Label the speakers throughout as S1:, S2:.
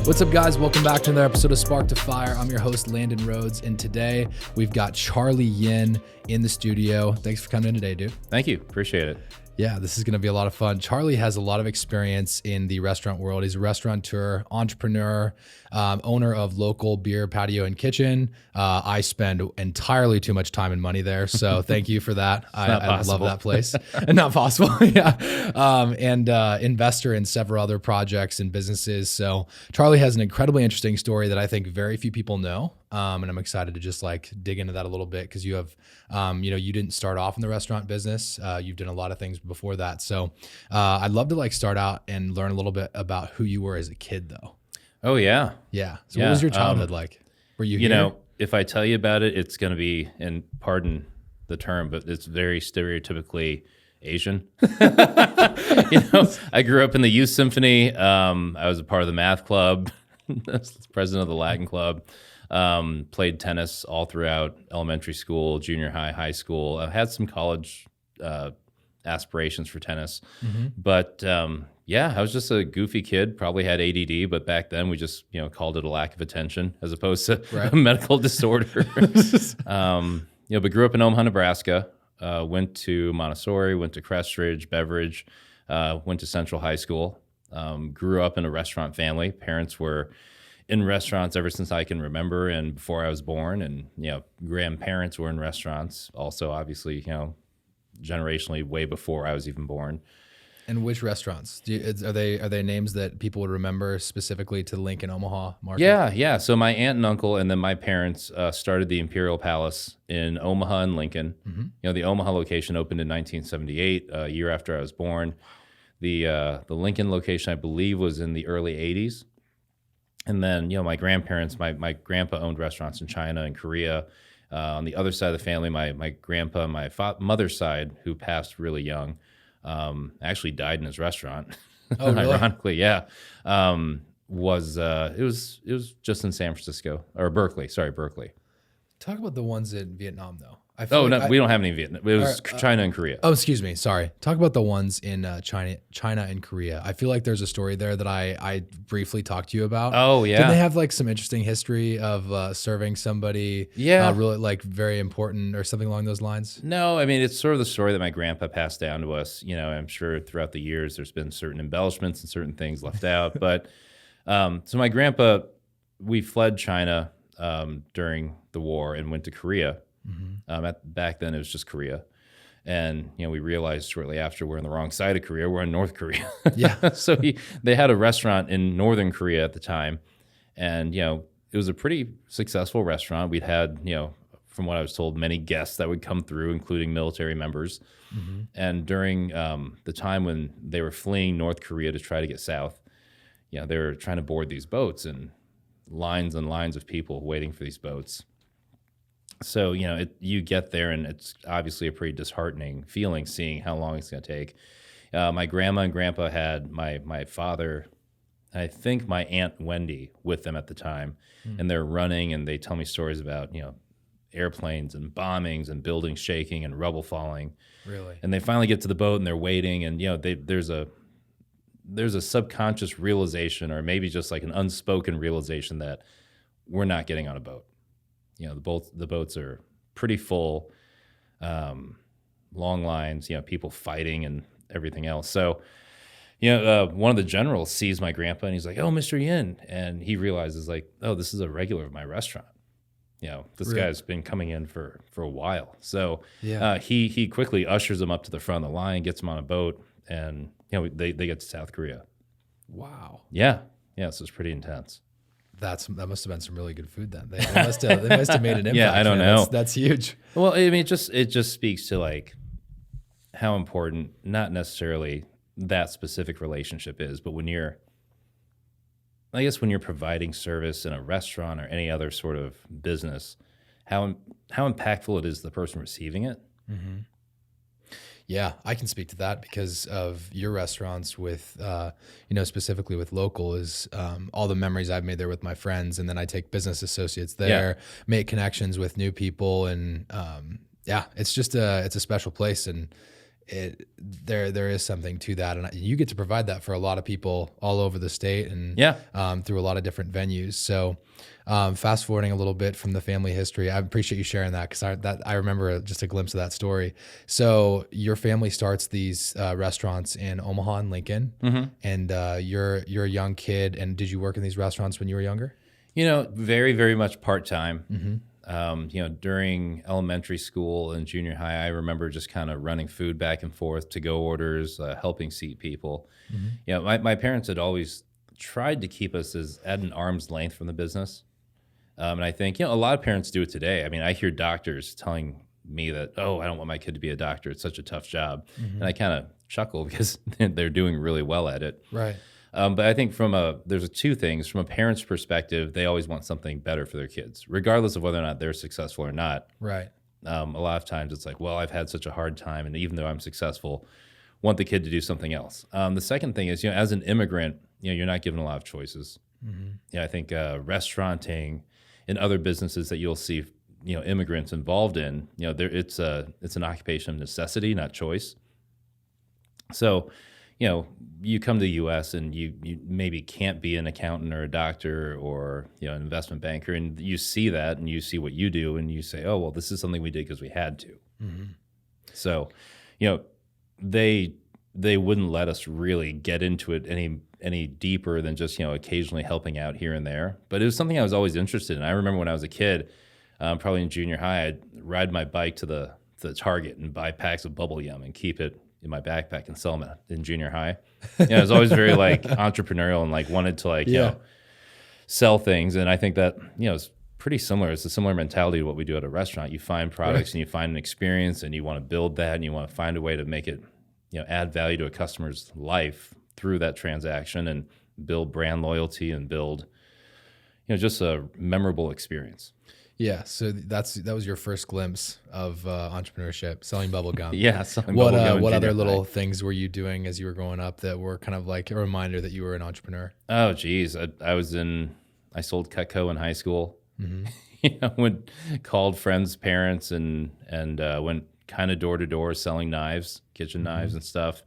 S1: What's up, guys? Welcome back to another episode of Spark to Fire. I'm your host, Landon Rhodes, and today we've got Charlie Yin in the studio. Thanks for coming in today, dude.
S2: Thank you. Appreciate it.
S1: Yeah, this is going to be a lot of fun. Charlie has a lot of experience in the restaurant world. He's a restaurateur, entrepreneur, owner of local beer, patio, and kitchen. I spend entirely too much time and money there, so thank you for that. I love that place. Not possible, yeah. And investor in several other projects and businesses. So Charlie has an incredibly interesting story that I think very few people know. And I'm excited to just like dig into that a little bit because you have, you didn't start off in the restaurant business. You've done a lot of things before that. So I'd love to like start out and learn a little bit about who you were as a kid though.
S2: Oh yeah.
S1: Yeah. So what was your childhood like? Were you here?
S2: If I tell you about it, it's going to be, and pardon the term, but it's very stereotypically Asian. I grew up in the youth symphony. I was a part of the math club, president of the Latin club. Played tennis all throughout elementary school, junior high, high school. I had some college aspirations for tennis, but I was just a goofy kid. Probably had ADD, but back then we just called it a lack of attention as opposed to a medical disorder. But grew up in Omaha, Nebraska. Went to Montessori, went to Crestridge, Beveridge, went to Central High School. Grew up in a restaurant family. Parents were in restaurants ever since I can remember and before I was born. And, grandparents were in restaurants also, obviously, generationally way before I was even born.
S1: And which restaurants? Are they names that people would remember specifically to the Lincoln, Omaha market?
S2: Yeah. So my aunt and uncle and then my parents started the Imperial Palace in Omaha and Lincoln. The Omaha location opened in 1978, a year after I was born. The Lincoln location, I believe, was in the early 80s. And then, my grandparents, my grandpa owned restaurants in China and Korea. On the other side of the family, my grandpa, my mother's side, who passed really young, actually died in his restaurant.
S1: Oh, really?
S2: Ironically, yeah. It was just in San Francisco or Berkeley. Sorry, Berkeley.
S1: Talk about the ones in Vietnam, though.
S2: We don't have any in Vietnam. It was China and Korea.
S1: Oh, excuse me. Sorry. Talk about the ones in China and Korea. I feel like there's a story there that I briefly talked to you about.
S2: Oh, yeah.
S1: Did they have like some interesting history of serving somebody really like very important or something along those lines?
S2: No, I mean, it's sort of the story that my grandpa passed down to us. I'm sure throughout the years there's been certain embellishments and certain things left out. But so my grandpa, we fled China during the war and went to Korea. Back then, it was just Korea. And, we realized shortly after we're on the wrong side of Korea, we're in North Korea.
S1: Yeah.
S2: So they had a restaurant in Northern Korea at the time. And, it was a pretty successful restaurant. We'd had, from what I was told, many guests that would come through, including military members. And during the time when they were fleeing North Korea to try to get south, they were trying to board these boats and lines and lines of people waiting for these boats. So, you get there and it's obviously a pretty disheartening feeling seeing how long it's going to take. My grandma and grandpa had my father, and I think my Aunt Wendy with them at the time. And they're running and they tell me stories about, airplanes and bombings and buildings shaking and rubble falling.
S1: Really?
S2: And they finally get to the boat and they're waiting and, there's a subconscious realization or maybe just like an unspoken realization that we're not getting on a boat. The boats are pretty full, long lines, people fighting and everything else. So, one of the generals sees my grandpa and he's like, "Oh, Mr. Yin." And he realizes like, "Oh, this is a regular of my restaurant. This guy's been coming in for a while." So he quickly ushers him up to the front of the line, gets him on a boat, and, they get to South Korea.
S1: Wow.
S2: Yeah. Yeah. So it's pretty intense.
S1: That must have been some really good food then. They must have made an impact.
S2: Yeah, I don't know.
S1: That's huge.
S2: Well, I mean, it just speaks to like how important not necessarily that specific relationship is, but when you're providing service in a restaurant or any other sort of business, how impactful it is to the person receiving it.
S1: Yeah, I can speak to that because of your restaurants with, specifically with local is all the memories I've made there with my friends. And then I take business associates there, make connections with new people. And it's just it's a special place. And there is something to that, and you get to provide that for a lot of people all over the state and through a lot of different venues. So fast forwarding a little bit from the family history, I appreciate you sharing that because I remember just a glimpse of that story. So your family starts these restaurants in Omaha and Lincoln, and you're a young kid. And did you work in these restaurants when you were younger?
S2: Very, very much part-time. During elementary school and junior high, I remember just kind of running food back and forth, to-go orders, helping seat people. My parents had always tried to keep us at an arm's length from the business. And I think, a lot of parents do it today. I mean, I hear doctors telling me that, oh, I don't want my kid to be a doctor. It's such a tough job. And I kind of chuckle because they're doing really well at it.
S1: Right.
S2: But I think there's two things. From a parent's perspective, they always want something better for their kids, regardless of whether or not they're successful or not.
S1: Right.
S2: A lot of times it's like, well, I've had such a hard time, and even though I'm successful, want the kid to do something else. The second thing is, as an immigrant, you're not given a lot of choices. I think restauranting and other businesses that you'll see, immigrants involved in, it's an occupation of necessity, not choice. So, you come to the U.S. and you maybe can't be an accountant or a doctor or, an investment banker, and you see that and you see what you do and you say, oh, well, this is something we did because we had to. So, they wouldn't let us really get into it any deeper than just, occasionally helping out here and there. But it was something I was always interested in. I remember when I was a kid, probably in junior high, I'd ride my bike to the Target and buy packs of bubble gum and keep it in my backpack and sell them in junior high. I was always very entrepreneurial and wanted to sell things. And I think that, it's pretty similar. It's a similar mentality to what we do at a restaurant. You find products and you find an experience and you want to build that and you want to find a way to make it, add value to a customer's life through that transaction and build brand loyalty and build, just a memorable experience.
S1: Yeah, so that was your first glimpse of entrepreneurship, selling bubble gum.
S2: Selling bubble gum.
S1: What other little things were you doing as you were growing up that were kind of like a reminder that you were an entrepreneur?
S2: Oh, geez, I sold Cutco in high school. Called friends' parents and went kind of door to door selling knives, kitchen knives and stuff.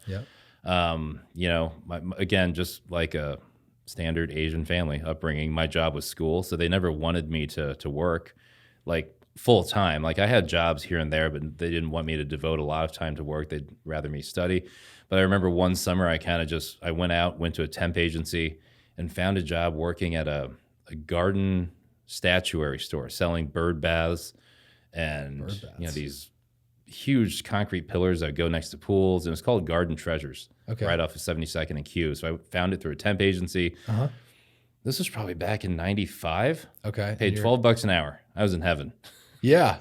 S2: Again, just like a standard Asian family upbringing, my job was school, so they never wanted me to work full time. I had jobs here and there, but they didn't want me to devote a lot of time to work. They'd rather me study. But I remember one summer I went to a temp agency and found a job working at a garden statuary store selling bird baths and these huge concrete pillars that go next to pools, and it was called Garden Treasures. Right off of 72nd and Q. So I found it through a temp agency. This was probably back in 95. Paid $12 an hour. I was in heaven.
S1: Yeah.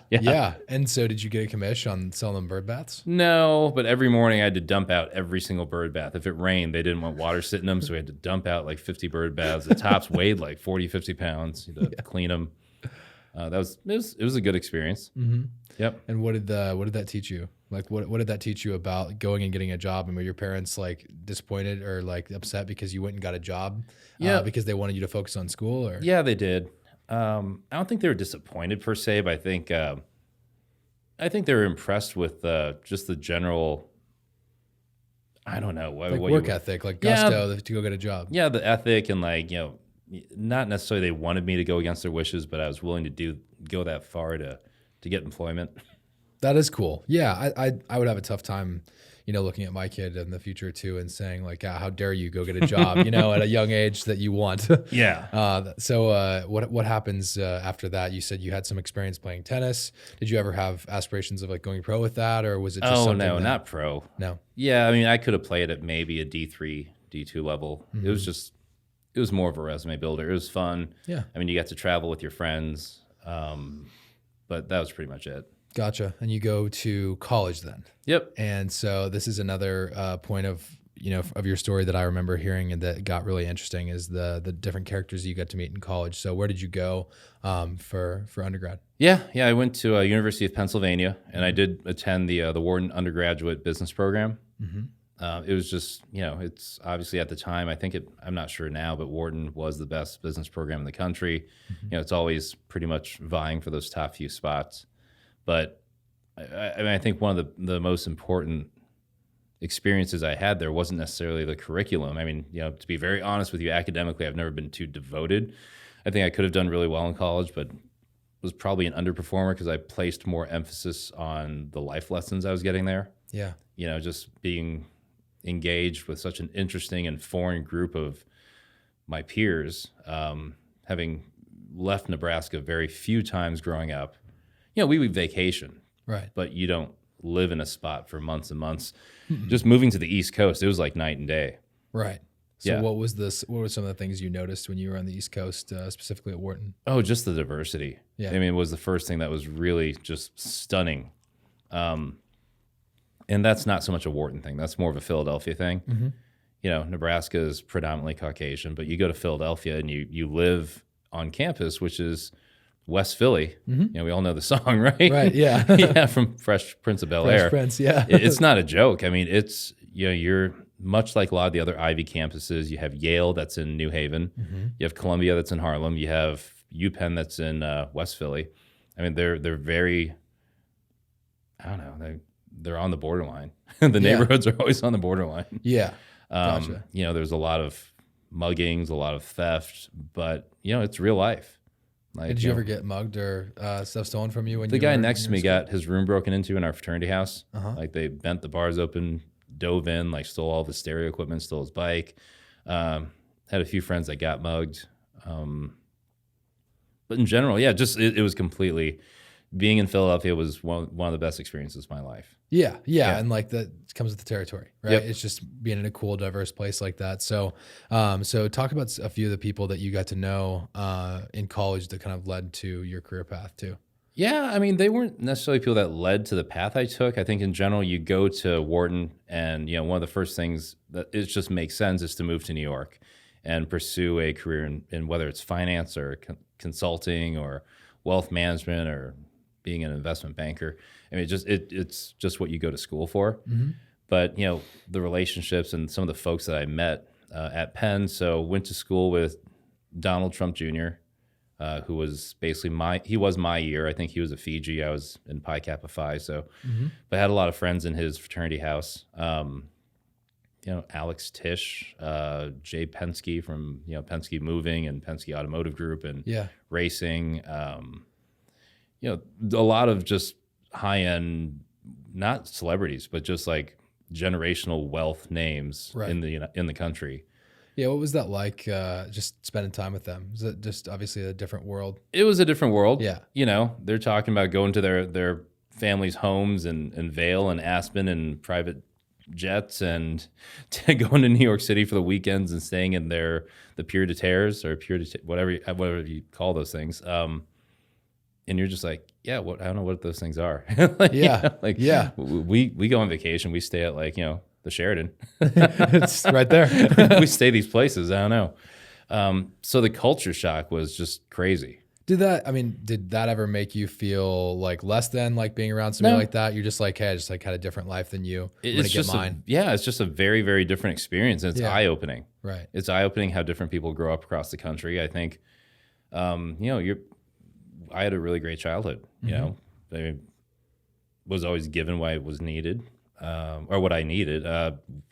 S1: And so did you get a commission on selling them bird baths?
S2: No, but every morning I had to dump out every single bird bath. If it rained, they didn't want water sitting in them, so we had to dump out 50 bird baths. The tops weighed 40, 50 pounds. You had to clean them. It was a good experience. Yep.
S1: And what did that teach you? What did that teach you about going and getting a job? And were your parents disappointed or upset because you went and got a job? Because they wanted you to focus on school? Or
S2: yeah, they did. I don't think they were disappointed per se, but I think they were impressed with just the general. I don't know what
S1: work ethic, gusto to go get a job.
S2: Yeah, the ethic and not necessarily they wanted me to go against their wishes, but I was willing to go that far to get employment.
S1: That is cool. Yeah, I would have a tough time, looking at my kid in the future too and saying how dare you go get a job, at a young age that you want. So what happens after that? You said you had some experience playing tennis. Did you ever have aspirations of going pro with that, or was it just something?
S2: Oh no, not pro.
S1: No.
S2: Yeah, I mean, I could have played at maybe a D3, D2 level. It was more of a resume builder. It was fun.
S1: Yeah.
S2: I mean, you got to travel with your friends, but that was pretty much it.
S1: Gotcha. And you go to college then.
S2: Yep.
S1: And so this is another point of your story that I remember hearing and that got really interesting is the different characters you got to meet in college. So where did you go for undergrad?
S2: Yeah. I went to University of Pennsylvania, and I did attend the Wharton undergraduate business program. It was just, it's obviously at the time, I'm not sure now, but Wharton was the best business program in the country. It's always pretty much vying for those top few spots. But I think one of the most important experiences I had there wasn't necessarily the curriculum. I mean, to be very honest with you, academically, I've never been too devoted. I think I could have done really well in college, but was probably an underperformer because I placed more emphasis on the life lessons I was getting there.
S1: Yeah.
S2: Just being engaged with such an interesting and foreign group of my peers, having left Nebraska very few times growing up. We would vacation,
S1: Right.
S2: but you don't live in a spot for months and months. Just moving to the East Coast, it was like night and day.
S1: Right. So
S2: Yeah.
S1: what were some of the things you noticed when you were on the East Coast, specifically at Wharton?
S2: Oh, just the diversity.
S1: Yeah.
S2: I mean, it was the first thing that was really just stunning. And that's not so much a Wharton thing. That's more of a Philadelphia thing.
S1: Mm-hmm.
S2: Nebraska is predominantly Caucasian, but you go to Philadelphia and you live on campus, which is West Philly.
S1: Mm-hmm.
S2: We all know the song, right?
S1: Right. Yeah.
S2: Yeah, from Fresh Prince of Bel-Air.
S1: Fresh Prince. Yeah.
S2: It's not a joke. I mean, it's, you're much like a lot of the other Ivy campuses. You have Yale that's in New Haven.
S1: Mm-hmm.
S2: You have Columbia that's in Harlem. You have UPenn that's in West Philly. I mean, they're very, I don't know, they're on the borderline. The neighborhoods are always on the borderline.
S1: Yeah. Gotcha.
S2: There's a lot of muggings, a lot of theft, but it's real life. Like,
S1: Did you ever get mugged or stuff stolen from you? When
S2: the
S1: you
S2: guy
S1: were
S2: next to
S1: in
S2: me
S1: your school?
S2: got his room broken into in our fraternity house.
S1: Uh-huh.
S2: Like they bent the bars open, dove in, like stole all the stereo equipment, stole his bike. Had a few friends that got mugged. But in general, yeah, just it was completely, being in Philadelphia was one of the best experiences of my life.
S1: Yeah. And like that comes with the territory, right?
S2: Yep.
S1: It's just being in a cool, diverse place like that. So, so talk about a few of the people that you got to know in college that kind of led to your career path too.
S2: Yeah, I mean, they weren't necessarily people that led to the path I took. I think in general, you go to Wharton and, one of the first things that it just makes sense is to move to New York and pursue a career in whether it's finance or consulting or wealth management or being an investment banker. I mean, it's just what you go to school for.
S1: Mm-hmm.
S2: But, the relationships and some of the folks that I met at Penn. So went to school with Donald Trump Jr., who was basically he was my year. I think he was a Fiji. I was in Pi Kappa Phi. So, but I had a lot of friends in his fraternity house. Alex Tisch, Jay Penske from, Penske Moving and Penske Automotive Group and racing. A lot of just high-end, not celebrities, but just like generational wealth names in the country.
S1: Yeah, what was that like? Just spending time with them? Was it just obviously a different world?
S2: It was a different world.
S1: Yeah,
S2: they're talking about going to their families' homes in Vail and Aspen and private jets and going to New York City for the weekends and staying in the Pier de Terres or whatever you call those things. And you're just like, yeah, I don't know what those things are. We go on vacation. We stay at the Sheraton.
S1: It's right there.
S2: We stay these places. I don't know. So the culture shock was just crazy.
S1: Did that ever make you feel like less than like being around somebody like that? You're just like, hey, I just like had a different life than you.
S2: It's just mine. It's just a very, very different experience. And it's eye-opening.
S1: Right.
S2: It's eye-opening how different people grow up across the country. I think, I had a really great childhood. I was always given what was needed, or what I needed.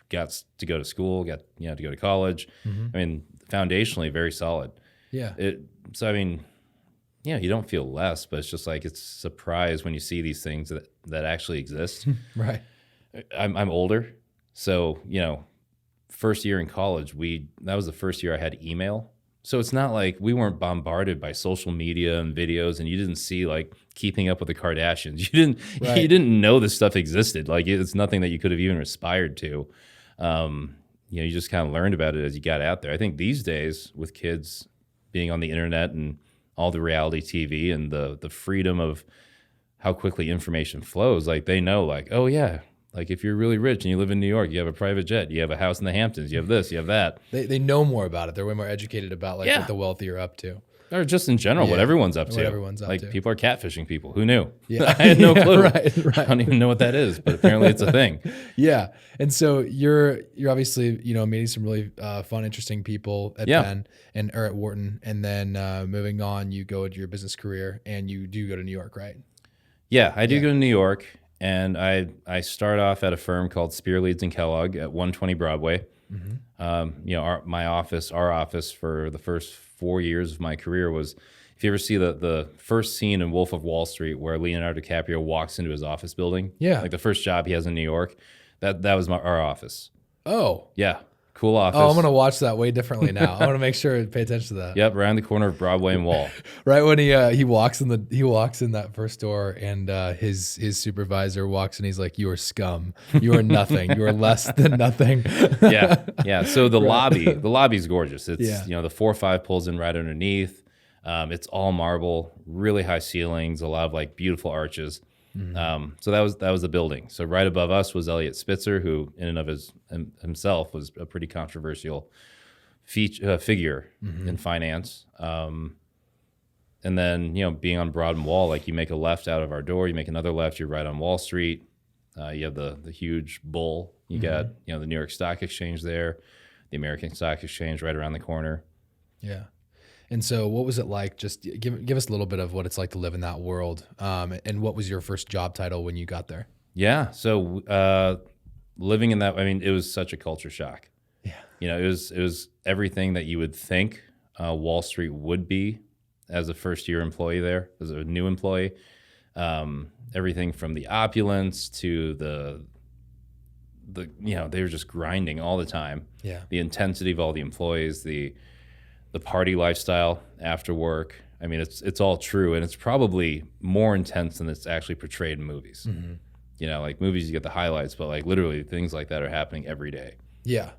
S2: Got to go to school, got to go to college. I mean, foundationally very solid.
S1: Yeah.
S2: You don't feel less, but it's just like it's a surprise when you see these things that actually exist.
S1: Right.
S2: I'm older, so first year in college, that was the first year I had email. So it's not like we weren't bombarded by social media and videos, and you didn't see like Keeping Up with the Kardashians. You didn't know this stuff existed. Like it's nothing that you could have even aspired to. You just kind of learned about it as you got out there. I think these days with kids being on the internet and all the reality TV and the freedom of how quickly information flows, like they know, like, oh yeah, like if you're really rich and you live in New York, you have a private jet, you have a house in the Hamptons, you have this, you have that.
S1: They know more about it. They're way more educated about what the wealthy are up to.
S2: Or just in general, what everyone's up to.
S1: What everyone's up to.
S2: People are catfishing people. Who knew?
S1: Yeah.
S2: I had no clue.
S1: Right.
S2: I don't even know what that is, but apparently it's a thing.
S1: Yeah. And so you're obviously, meeting some really fun, interesting people at Penn or at Wharton. And then moving on, you go into your business career and you do go to New York, right?
S2: Yeah, I do go to New York. And I start off at a firm called Spear Leeds and Kellogg at 120 Broadway. Our office for the first 4 years of my career was, if you ever see the first scene in Wolf of Wall Street where Leonardo DiCaprio walks into his office building, like the first job he has in New York, that was our office.
S1: Oh.
S2: Yeah. Cool office.
S1: Oh, I'm going to watch that way differently now. I want to make sure to pay attention to that.
S2: Yep, around the corner of Broadway and Wall.
S1: Right when he walks in that first door, and his supervisor walks in, he's like, "You are scum. You are nothing. You are less than nothing."
S2: Yeah. So the lobby's gorgeous. It's the 4-5 pulls in right underneath. It's all marble, really high ceilings, a lot of like beautiful arches. So that was the building. So right above us was Elliot Spitzer, who in and of himself was a pretty controversial figure in finance. And then, being on Broad and Wall, like you make a left out of our door, you make another left, you're right on Wall Street. You have the huge bull. You got, the New York Stock Exchange there, the American Stock Exchange right around the corner.
S1: Yeah. And so what was it like? Just give us a little bit of what it's like to live in that world. And what was your first job title when you got there?
S2: Yeah. So living in that, it was such a culture shock.
S1: Yeah.
S2: It was everything that you would think Wall Street would be as a first-year employee there, as a new employee. Everything from the opulence to the they were just grinding all the time.
S1: Yeah.
S2: The intensity of all the employees, the party lifestyle after work. It's all true, and it's probably more intense than it's actually portrayed in movies. Like movies, you get the highlights, but like literally things like that are happening every day.
S1: Yeah.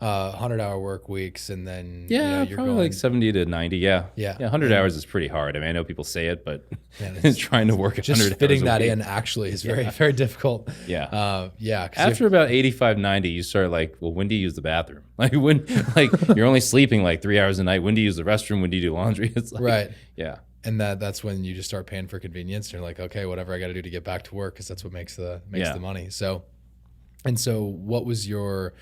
S1: 100-hour work weeks, and then
S2: you're probably like 70 to 90. Yeah. 100 hours is pretty hard. I know people say it, but trying to work 100 hours
S1: just fitting that in actually is very, very difficult.
S2: Yeah. After about 85, 90, you start like, well, when do you use the bathroom? Like when, like you're only sleeping like 3 hours a night. When do you use the restroom? When do you do laundry? It's like,
S1: right.
S2: Yeah.
S1: And that's when you just start paying for convenience. And you're like, okay, whatever I got to do to get back to work, because that's what makes the money. So what was your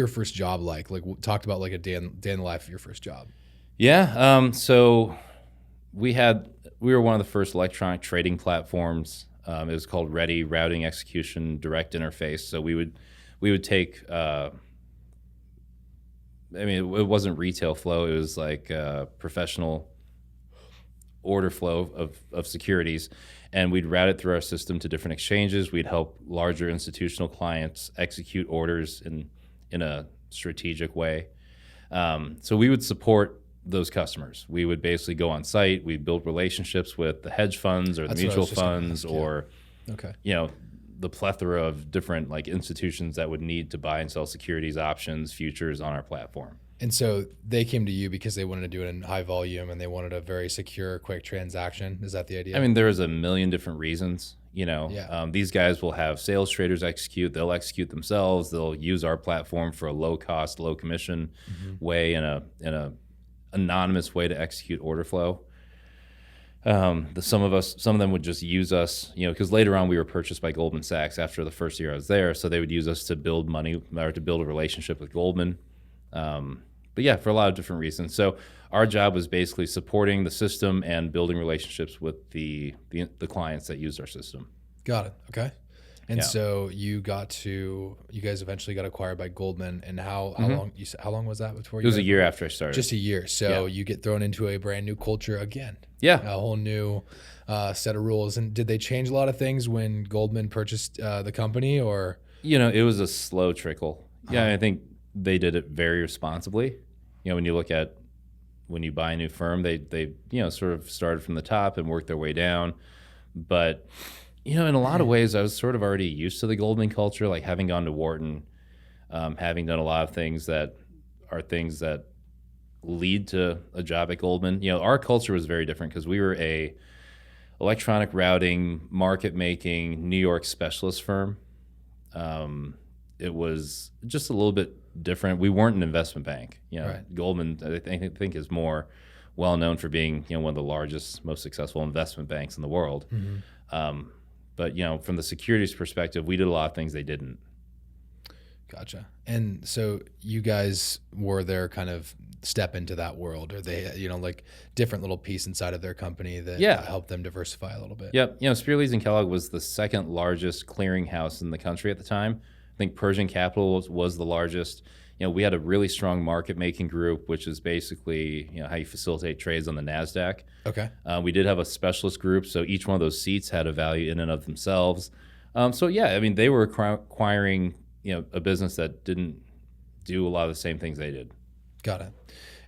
S1: first job like? Like talked about like a day in the life of your first job.
S2: Yeah. So we were one of the first electronic trading platforms. It was called Ready, Routing Execution Direct Interface. So we would take, it wasn't retail flow. It was like professional order flow of securities. And we'd route it through our system to different exchanges. We'd help larger institutional clients execute orders in a strategic way. So we would support those customers. We would basically go on site. We'd build relationships with the hedge funds or the mutual funds or, the plethora of different like institutions that would need to buy and sell securities, options, futures on our platform.
S1: And so they came to you because they wanted to do it in high volume and they wanted a very secure, quick transaction. Is that the idea?
S2: There was a million different reasons. These guys will have sales traders execute. They'll execute themselves. They'll use our platform for a low cost, low commission way in a anonymous way to execute order flow. Some of them would just use us, because later on we were purchased by Goldman Sachs after the first year I was there. So they would use us to build money or to build a relationship with Goldman. But yeah, for a lot of different reasons. So our job was basically supporting the system and building relationships with the clients that use our system.
S1: Got it. Okay. And so you guys eventually got acquired by Goldman. And how long was that before you?
S2: It was a year after I started.
S1: Just a year. So you get thrown into a brand new culture again.
S2: Yeah.
S1: A whole new set of rules. And did they change a lot of things when Goldman purchased the company, or?
S2: It was a slow trickle. Yeah. I think they did it very responsibly. When you look at when you buy a new firm, they sort of started from the top and worked their way down. But in a lot of ways, I was sort of already used to the Goldman culture, like having gone to Wharton, having done a lot of things that are things that lead to a job at Goldman. Our culture was very different because we were a electronic routing, market making, New York specialist firm. It was just a little bit different. We weren't an investment bank.
S1: Right.
S2: Goldman, I think, is more well known for being one of the largest, most successful investment banks in the world. But from the securities perspective, we did a lot of things they didn't.
S1: Gotcha. And so you guys were their kind of step into that world, or they, like different little piece inside of their company that help them diversify a little bit?
S2: Yep. Spear, Leeds and Kellogg was the second largest clearinghouse in the country at the time. I think Pershing Capital was the largest. We had a really strong market making group, which is basically, how you facilitate trades on the NASDAQ.
S1: Okay.
S2: We did have a specialist group, so each one of those seats had a value in and of themselves. They were acquiring, a business that didn't do a lot of the same things they did.
S1: Got it.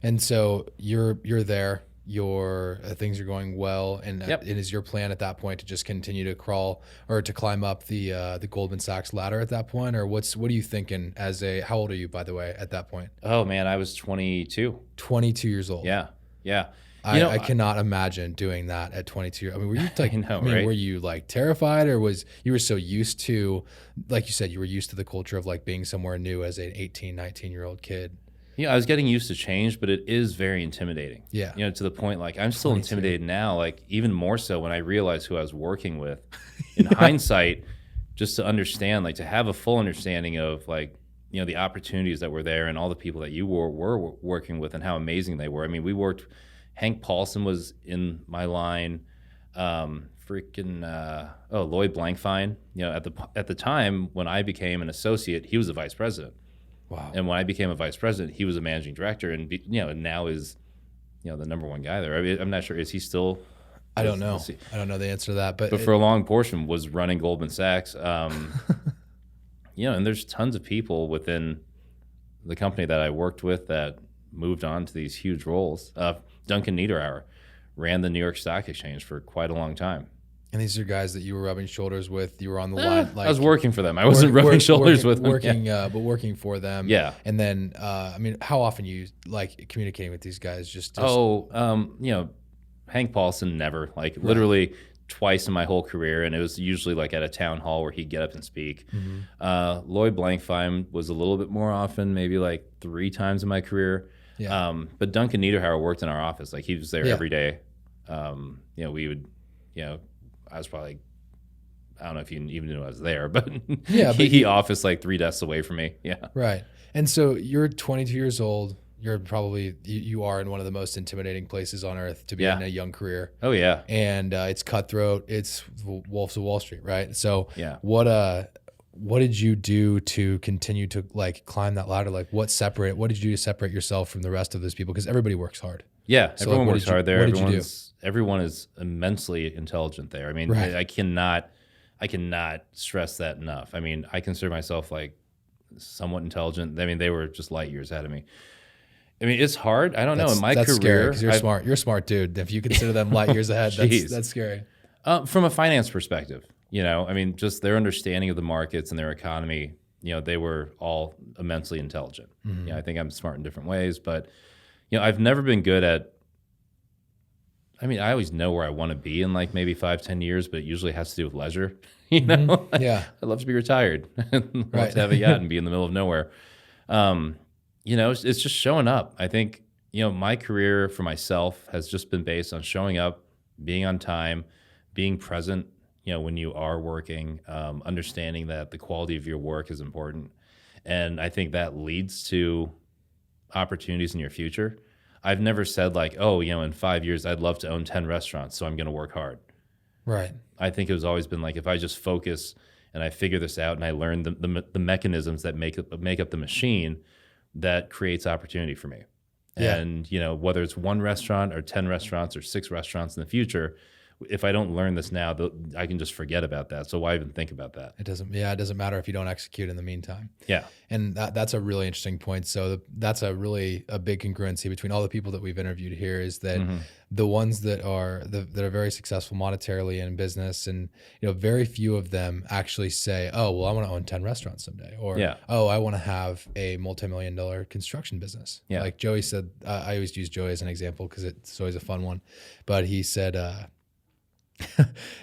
S1: And so you're there. Your things are going well, and it is your plan at that point to just continue to crawl or to climb up the Goldman Sachs ladder at that point, or what are you thinking how old are you, by the way, at that point?
S2: Oh man, I was 22.
S1: 22 years old.
S2: Yeah.
S1: I cannot imagine doing that at 22. I mean, were you like,
S2: right?
S1: Were you like terrified, or you were so used to, like you said, you were used to the culture of like being somewhere new as an 18, 19-year-old kid?
S2: I was getting used to change, but it is very intimidating.
S1: Yeah.
S2: To the point, like, I'm still intimidated now, like even more so when I realize who I was working with. In hindsight, just to understand, like to have a full understanding of like, the opportunities that were there and all the people that you were working with and how amazing they were. I mean, Hank Paulson was in my line, Lloyd Blankfein. At the time when I became an associate, he was a vice president.
S1: Wow.
S2: And when I became a vice president, he was a managing director, and now is, the number one guy there. I mean, I'm not sure, is he still?
S1: I don't know. I don't know the answer to that, but
S2: for a long portion was running Goldman Sachs. And there's tons of people within the company that I worked with that moved on to these huge roles. Duncan Niederauer ran the New York Stock Exchange for quite a long time.
S1: And these are guys that you were rubbing shoulders with. You were on the line.
S2: Like, I was working for them. I wasn't rubbing shoulders with them.
S1: But working for them.
S2: Yeah.
S1: And then, how often you like communicating with these guys?
S2: Hank Paulson never, literally twice in my whole career, and it was usually like at a town hall where he'd get up and speak. Mm-hmm. Lloyd Blankfein was a little bit more often, maybe like 3 times in my career. Yeah. But Duncan Niederauer worked in our office. Like he was there every day. We would, I was probably, I don't know if you even knew I was there, but he officed like 3 desks away from me. Yeah.
S1: Right. And so you're 22 years old. You're probably, you are in one of the most intimidating places on earth to be in a young career.
S2: Oh yeah.
S1: And it's cutthroat. It's Wolves of Wall Street, right? So what did you do to continue to like climb that ladder? Like what did you do to separate yourself from the rest of those people? Because everybody works hard.
S2: Yeah, so everyone works hard there.
S1: What did you do?
S2: Everyone is immensely intelligent there. I mean, I cannot stress that enough. I mean, I consider myself like somewhat intelligent. I mean, they were just light years ahead of me. I mean, it's hard. I don't know. In my
S1: that's
S2: career,
S1: scary because you're smart. You're a smart dude. If you consider them light years ahead, that's scary.
S2: From a finance perspective, I mean, just their understanding of the markets and their economy, they were all immensely intelligent. Mm-hmm. I think I'm smart in different ways, but I've never been good at. I mean, I always know where I want to be in like maybe 5-10 years, but it usually has to do with leisure.
S1: Mm-hmm. Yeah,
S2: I'd love to be retired. I'd love to have a yacht and be in the middle of nowhere. It's just showing up. I think, my career for myself has just been based on showing up, being on time, being present, when you are working, understanding that the quality of your work is important. And I think that leads to opportunities in your future. I've never said like, in 5 years, I'd love to own 10 restaurants, so I'm going to work hard.
S1: Right. I
S2: think it was always been like, if I just focus and I figure this out and I learn the mechanisms that make up the machine, that creates opportunity for me. Yeah. And, whether it's 1 restaurant or 10 restaurants or 6 restaurants in the future, if I don't learn this now, I can just forget about that. So why even think about that?
S1: It doesn't matter if you don't execute in the meantime.
S2: Yeah.
S1: And that's a really interesting point. So that's a big congruency between all the people that we've interviewed here is that mm-hmm. the ones that are very successful monetarily in business, and very few of them actually say, oh, well, I want to own 10 restaurants someday, or oh, I want to have a multi-million-dollar construction business. Yeah. Like Joey said, I always use Joey as an example because it's always a fun one, but he said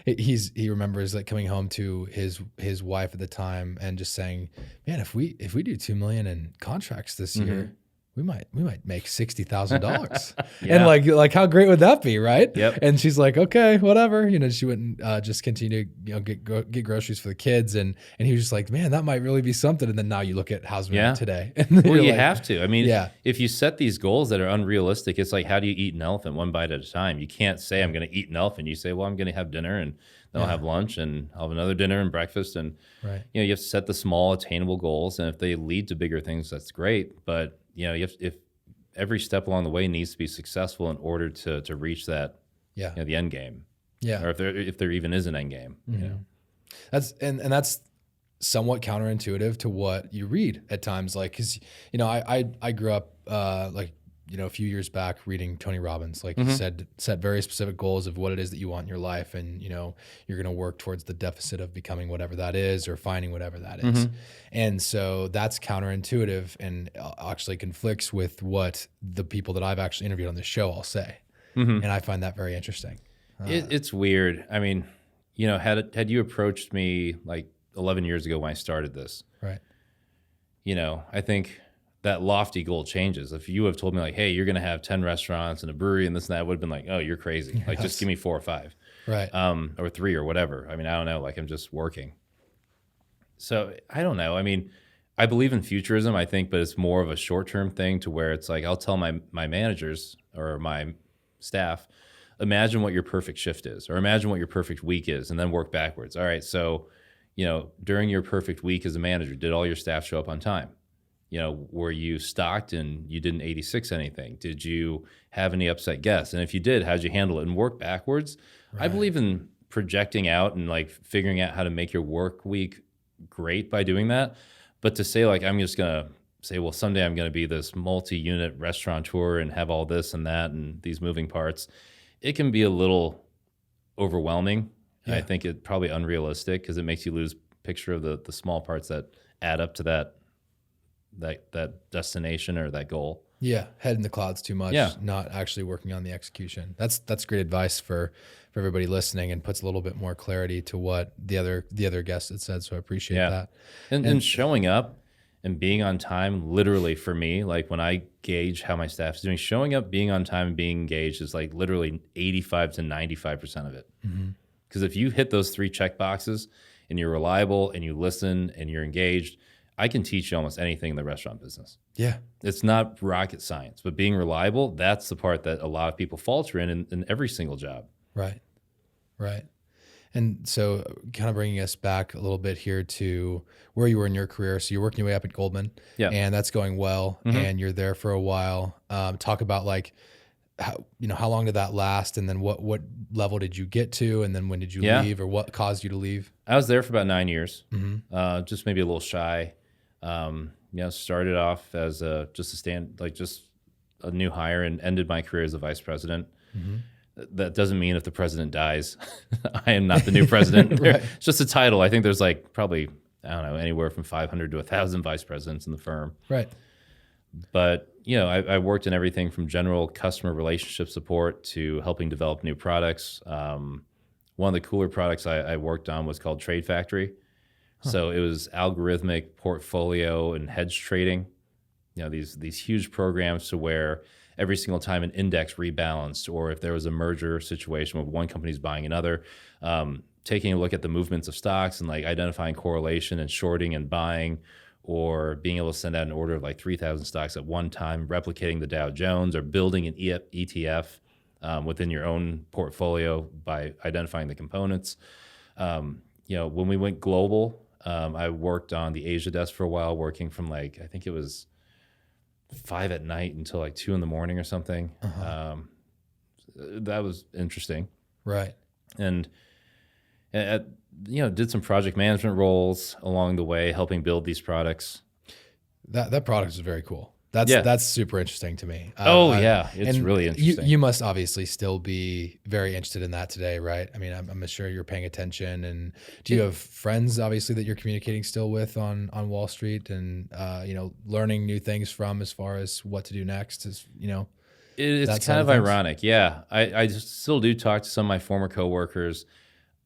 S1: he remembers like coming home to his wife at the time and just saying, man, if we do 2 million in contracts this year, we might make $60,000.
S2: Yeah.
S1: And like how great would that be, right?
S2: Yep.
S1: And she's like, okay, whatever. She wouldn't just continue to get groceries for the kids, and he was just like, man, that might really be something. And then now you look at how's
S2: Yeah.
S1: today. And
S2: Well,
S1: you're
S2: you
S1: like,
S2: have to. I mean,
S1: Yeah.
S2: if you set these goals that are unrealistic, it's like, how do you eat an elephant one bite at a time? You can't say, I'm going to eat an elephant. You say, well, I'm going to have dinner, and then I'll have lunch, and I'll have another dinner and breakfast. And,
S1: Right.
S2: you have to set the small attainable goals. And if they lead to bigger things, that's great. But, if every step along the way needs to be successful in order to reach that,
S1: Yeah.
S2: the end game.
S1: Yeah.
S2: Or if there even is an end game,
S1: That's somewhat counterintuitive to what you read at times. Like, cause I grew up, a few years back reading Tony Robbins, like he said, set very specific goals of what it is that you want in your life. And, you're going to work towards the deficit of becoming whatever that is, or finding whatever that is. And so that's counterintuitive and actually conflicts with what the people that I've actually interviewed on this show all say. And I find that very interesting.
S2: It's weird. I mean, had you approached me like 11 years ago when I started this,
S1: Right.
S2: I think that lofty goal changes. If you have told me like, hey, you're going to have 10 restaurants and a brewery and this and that, I would have been like, oh, you're crazy. Like, just give me 4 or 5.
S1: Right.
S2: Or 3 or whatever. I mean, I don't know. Like, I'm just working. So I don't know. I mean, I believe in futurism, I think, but it's more of a short-term thing to where it's like, I'll tell my managers or my staff, imagine what your perfect shift is, or imagine what your perfect week is, and then work backwards. All right. So, during your perfect week as a manager, did all your staff show up on time? Were you stocked and you didn't 86 anything? Did you have any upset guests? And if you did, how'd you handle it? And work backwards. Right. I believe in projecting out and like figuring out how to make your work week great by doing that. But to say like, I'm just going to say, well, someday I'm going to be this multi-unit restaurateur and have all this and that and these moving parts, it can be a little overwhelming. Yeah. I think it's probably unrealistic because it makes you lose picture of the small parts that add up to that destination or that goal.
S1: Yeah, head in the clouds too much.
S2: Yeah.
S1: Not actually working on the execution. That's great advice for everybody listening, and puts a little bit more clarity to what the other guests had said. So I appreciate that.
S2: And showing up and being on time, literally for me, like when I gauge how my staff is doing, showing up, being on time, and being engaged is like literally 85 to 95% of it. Because if you hit those 3 check boxes and you're reliable and you listen and you're engaged, I can teach you almost anything in the restaurant business. Yeah. It's not rocket science, but being reliable, that's the part that a lot of people falter in every single job.
S1: Right. Right. And so kind of bringing us back a little bit here to where you were in your career. So you're working your way up at Goldman, and that's going well, and you're there for a while. Talk about like, how long did that last? And then what level did you get to? And then when did you leave, or what caused you to leave?
S2: I was there for about 9 years, just maybe a little shy. Started off as just a new hire and ended my career as a vice president. That doesn't mean if the president dies, I am not the new president. Right. It's just a title. I think there's like probably, I don't know, anywhere from 500 to 1,000 vice presidents in the firm. Right. But, I worked in everything from general customer relationship support to helping develop new products. One of the cooler products I worked on was called Trade Factory. So it was algorithmic portfolio and hedge trading. These huge programs to where every single time an index rebalanced, or if there was a merger situation where one company's buying another, taking a look at the movements of stocks and like identifying correlation and shorting and buying, or being able to send out an order of like 3,000 stocks at one time, replicating the Dow Jones, or building an ETF within your own portfolio by identifying the components. When we went global, I worked on the Asia desk for a while, working from like, I think it was 5 at night until like 2 in the morning or something. That was interesting. Right. And did some project management roles along the way, helping build these products. That product is very cool. That's super interesting to me. It's really interesting. You must obviously still be very interested in that today, right? I mean, I'm sure you're paying attention. And do you have friends, obviously, that you're communicating still with on Wall Street, and learning new things from as far as what to do next? It's kind of ironic. Yeah, I still do talk to some of my former coworkers.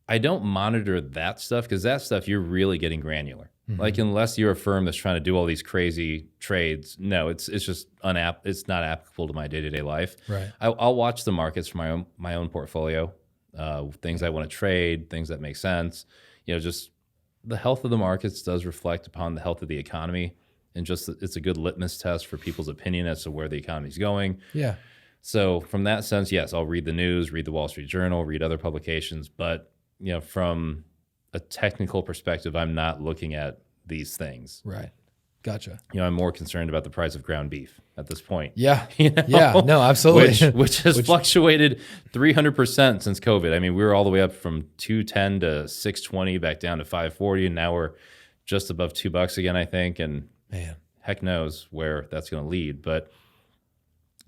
S2: I don't monitor that stuff because that stuff you're really getting granular. Like, unless you're a firm that's trying to do all these crazy trades, no, it's just it's not applicable to my day-to-day life.
S1: Right.
S2: I'll watch the markets for my own portfolio, things I want to trade, things that make sense. Just the health of the markets does reflect upon the health of the economy, and just it's a good litmus test for people's opinion as to where the economy's going.
S1: Yeah.
S2: So from that sense, yes, I'll read the news, read the Wall Street Journal, read other publications, but from a technical perspective, I'm not looking at these things.
S1: Right. Gotcha.
S2: I'm more concerned about the price of ground beef at this point.
S1: Yeah. Yeah. No, absolutely.
S2: Which has fluctuated 300% since COVID. I mean, we were all the way up from 210 to 620, back down to 540, and now we're just above $2 again, I think. And
S1: man,
S2: heck knows where that's going to lead. But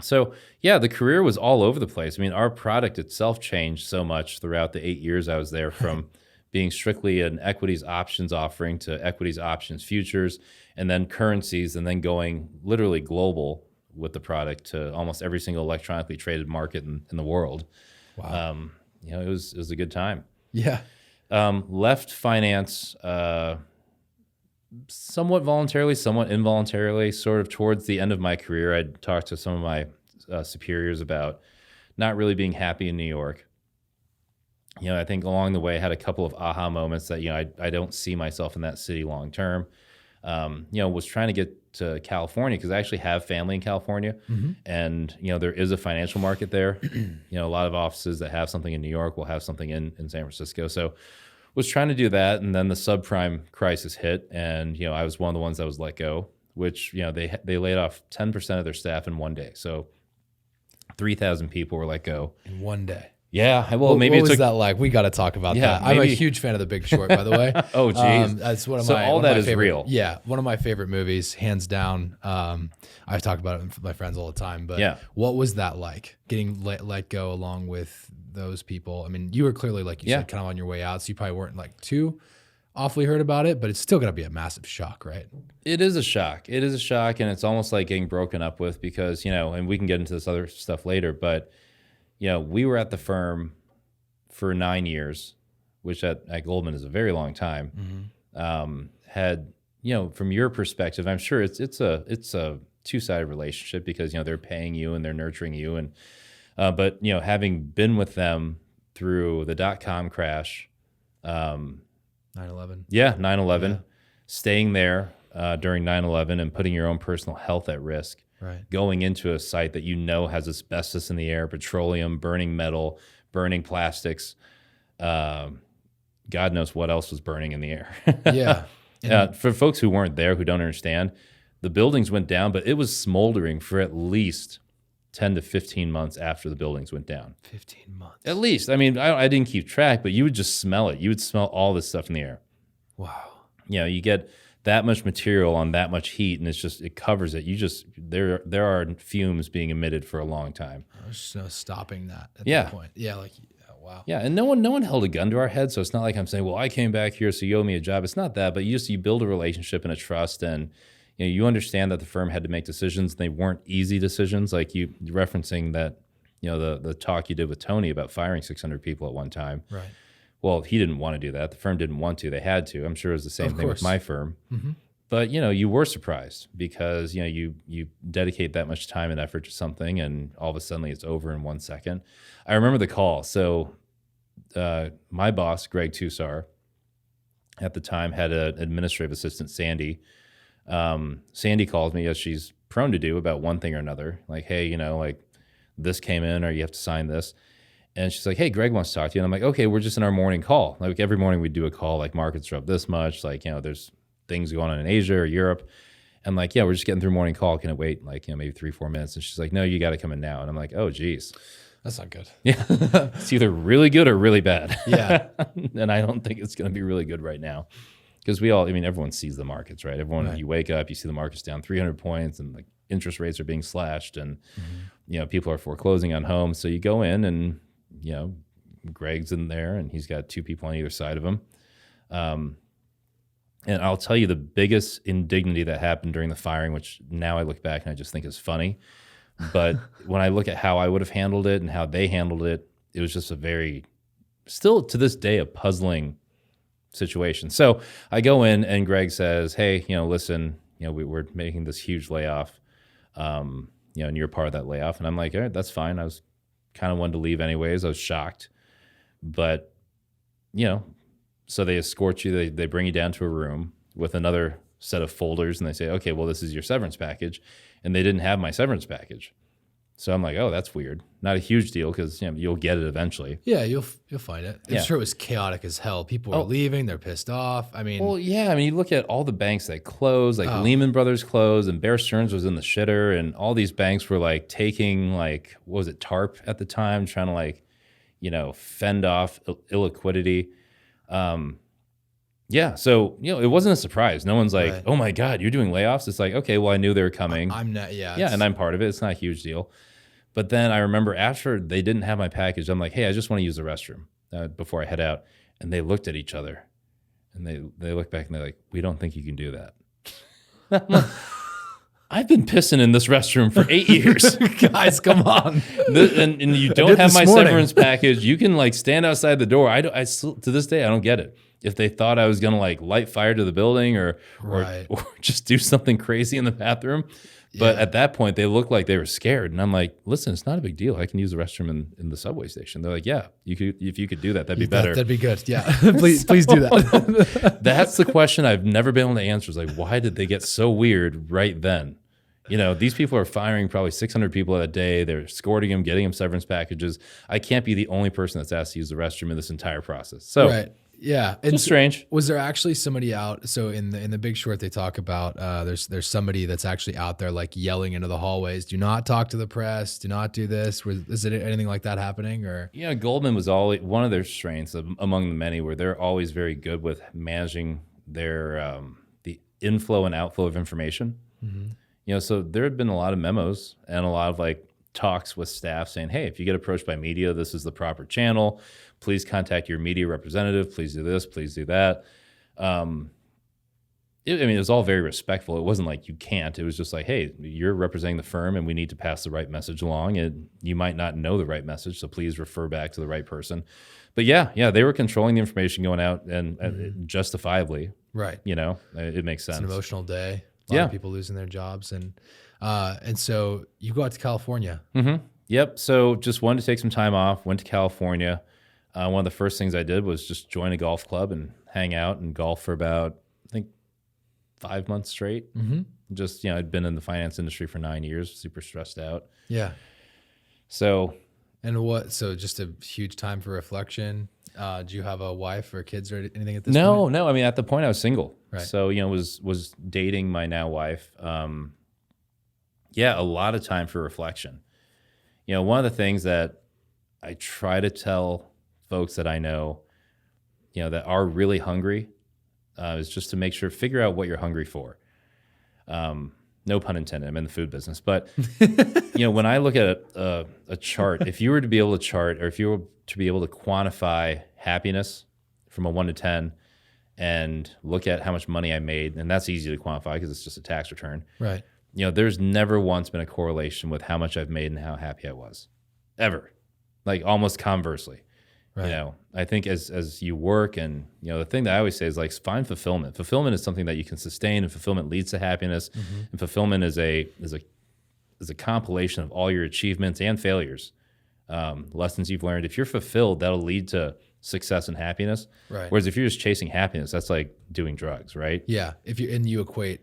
S2: so, yeah, the career was all over the place. I mean, our product itself changed so much throughout the 8 years I was there, from being strictly an equities options offering to equities options futures, and then currencies, and then going literally global with the product to almost every single electronically traded market in the world.
S1: Wow.
S2: It was a good time.
S1: Yeah.
S2: Left finance somewhat voluntarily, somewhat involuntarily. Sort of towards the end of my career, I'd talked to some of my superiors about not really being happy in New York. I think along the way I had a couple of aha moments that, I don't see myself in that city long term. Was trying to get to California because I actually have family in California, and, there is a financial market there. A lot of offices that have something in New York will have something in San Francisco. So was trying to do that. And then the subprime crisis hit, and, I was one of the ones that was let go, which, they laid off 10% of their staff in one day. So 3,000 people were let go
S1: in one day.
S2: Yeah, well, maybe
S1: what
S2: it
S1: was
S2: took
S1: that like? We got to talk about
S2: Yeah,
S1: that. I'm a
S2: maybe-
S1: huge fan of The Big Short, by the way.
S2: Oh, geez.
S1: That's one of
S2: So
S1: my
S2: all
S1: one of
S2: that
S1: my
S2: is
S1: favorite,
S2: real.
S1: Yeah, one of my favorite movies, hands down. I talk about it with my friends all the time. But
S2: Yeah.
S1: what was that like? Getting let go along with those people. I mean, you were clearly, like you
S2: Yeah.
S1: said, kind of on your way out, so you probably weren't like too awfully heard about it. But it's still gonna be a massive shock, right?
S2: It is a shock. It is a shock, and it's almost like getting broken up with because, and we can get into this other stuff later, but, we were at the firm for 9 years, which at Goldman is a very long time. Had, from your perspective, I'm sure it's a two-sided relationship because, they're paying you and they're nurturing you. And, but, having been with them through the .com crash,
S1: 9/11.
S2: yeah, 9/11,
S1: Yeah.
S2: staying there during 9/11 and putting your own personal health at risk,
S1: Right.
S2: going into a site that has asbestos in the air, petroleum, burning metal, burning plastics. God knows what else was burning in the air.
S1: Yeah.
S2: For folks who weren't there, who don't understand, the buildings went down, but it was smoldering for at least 10 to 15 months after the buildings went down.
S1: 15 months.
S2: At least. I mean, I didn't keep track, but you would just smell it. You would smell all this stuff in the air.
S1: Wow.
S2: You get that much material on that much heat, and it covers it. There are fumes being emitted for a long time.
S1: There's no stopping that at
S2: Yeah.
S1: that point. Yeah, like, wow.
S2: Yeah, and no one held a gun to our head, so it's not like I'm saying, well, I came back here, so you owe me a job. It's not that, but you build a relationship and a trust, and you understand that the firm had to make decisions. They weren't easy decisions, like you referencing that, the talk you did with Tony about firing 600 people at one time.
S1: Right.
S2: Well, he didn't want to do that. The firm didn't want to. They had to. I'm sure it was the same thing with my firm. But, you were surprised because, you dedicate that much time and effort to something, and all of a sudden it's over in 1 second. I remember the call. So my boss, Greg Tusar, at the time had an administrative assistant, Sandy. Sandy calls me, as she's prone to do, about one thing or another. Like, hey, like this came in, or you have to sign this. And she's like, hey, Greg wants to talk to you. And I'm like, okay, we're just in our morning call. Like every morning we do a call, like markets are up this much. Like, there's things going on in Asia or Europe. And like, yeah, we're just getting through morning call. Can it wait like, maybe 3-4 minutes? And she's like, no, you got to come in now. And I'm like, oh, geez.
S1: That's not good.
S2: Yeah. It's either really good or really bad.
S1: Yeah.
S2: And I don't think it's going to be really good right now. Because everyone sees the markets, right? Everyone, you wake up, you see the markets down 300 points, and like interest rates are being slashed, and, people are foreclosing on homes. So you go in and, Greg's in there, and he's got two people on either side of him. And I'll tell you the biggest indignity that happened during the firing, which now I look back and I just think is funny. But when I look at how I would have handled it and how they handled it, it was just still to this day, a puzzling situation. So I go in and Greg says, hey, listen, we're making this huge layoff, and you're part of that layoff. And I'm like, all right, that's fine. I was kind of wanted to leave anyways. I was shocked. But, so they escort you, they bring you down to a room with another set of folders and they say, okay, well, this is your severance package. And they didn't have my severance package. So I'm like, oh, that's weird. Not a huge deal because you'll get it eventually.
S1: Yeah, you'll find it. I'm sure it was chaotic as hell. People are leaving, they're pissed off. I mean,
S2: well, yeah. I mean, you look at all the banks that closed, like Lehman Brothers closed, and Bear Stearns was in the shitter, and all these banks were like taking what was it, TARP at the time, trying to fend off illiquidity. Yeah, so it wasn't a surprise. No one's like, oh my God, you're doing layoffs. It's like, okay, well, I knew they were coming.
S1: I'm not, yeah,
S2: and I'm part of it. It's not a huge deal. But then I remember after they didn't have my package, I'm like, hey, I just want to use the restroom before I head out. And they looked at each other and they looked back and they're like, we don't think you can do that. I've been pissing in this restroom for 8 years.
S1: Guys, come on.
S2: And you don't have my severance package. You can stand outside the door. I still, to this day, I don't get it. If they thought I was going to light fire to the building or just do something crazy in the bathroom. But at that point, they looked like they were scared. And I'm like, listen, it's not a big deal. I can use the restroom in the subway station. They're like, yeah, if you could do that, that'd be better.
S1: That'd be good. Yeah. please do that.
S2: That's the question I've never been able to answer is why did they get so weird right then? These people are firing probably 600 people a day. They're escorting them, getting them severance packages. I can't be the only person that's asked to use the restroom in this entire process. So
S1: right. Yeah,
S2: it's strange.
S1: Was there actually somebody out? So in the Big Short, they talk about there's somebody that's actually out there yelling into the hallways. Do not talk to the press. Do not do this. Is it anything like that happening? Or
S2: Goldman was always one of their strengths among the many, where they're always very good with managing their the inflow and outflow of information. Mm-hmm. So there had been a lot of memos and a lot of talks with staff saying, hey, if you get approached by media, this is the proper channel. Please contact your media representative. Please do this. Please do that. It was all very respectful. It wasn't like you can't. It was just hey, you're representing the firm and we need to pass the right message along. And you might not know the right message, so please refer back to the right person. But yeah, they were controlling the information going out and justifiably.
S1: Right.
S2: It makes sense.
S1: It's an emotional day. A lot of people losing their jobs. And so you go out to California.
S2: Mm-hmm. Yep. So just wanted to take some time off, went to California. One of the first things I did was just join a golf club and hang out and golf for about, I think, 5 months straight. Mm-hmm. Just, I'd been in the finance industry for 9 years, super stressed out.
S1: Yeah.
S2: So.
S1: So just a huge time for reflection. Do you have a wife or kids or anything at this point?
S2: No. I mean, at the point I was single.
S1: Right.
S2: So, was dating my now wife. A lot of time for reflection. One of the things that I try to tell folks that I know, that are really hungry, is just to figure out what you're hungry for. No pun intended. I'm in the food business, but when I look at a chart, if you were to be able to chart, or if you were to be able to quantify happiness from a 1 to 10, and look at how much money I made, and that's easy to quantify because it's just a tax return.
S1: Right.
S2: There's never once been a correlation with how much I've made and how happy I was, ever. Almost conversely.
S1: Right.
S2: I think as you work, and the thing that I always say is find fulfillment. Fulfillment is something that you can sustain, and fulfillment leads to happiness. Mm-hmm. And fulfillment is a compilation of all your achievements and failures, lessons you've learned. If you're fulfilled, that'll lead to success and happiness.
S1: Right.
S2: Whereas if you're just chasing happiness, that's like doing drugs, right?
S1: Yeah. You equate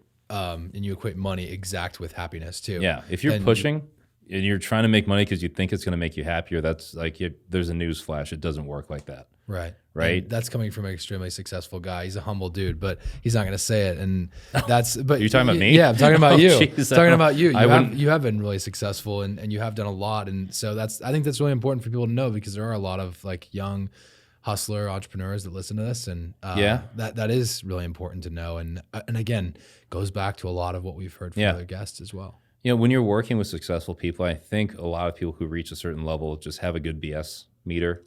S1: money exact with happiness too.
S2: Yeah. If you're pushing and you're trying to make money because you think it's going to make you happier, that's there's a news flash. It doesn't work like that.
S1: Right.
S2: Right.
S1: And that's coming from an extremely successful guy. He's a humble dude, but he's not going to say it. And that's, but
S2: you're talking about me?
S1: Yeah, I'm talking about you.
S2: Geez,
S1: talking about you. You have been really successful and you have done a lot. And so I think that's really important for people to know, because there are a lot of young hustler entrepreneurs that listen to this. And that is really important to know. And again, goes back to a lot of what we've heard from other guests as well.
S2: When you're working with successful people, I think a lot of people who reach a certain level just have a good BS meter.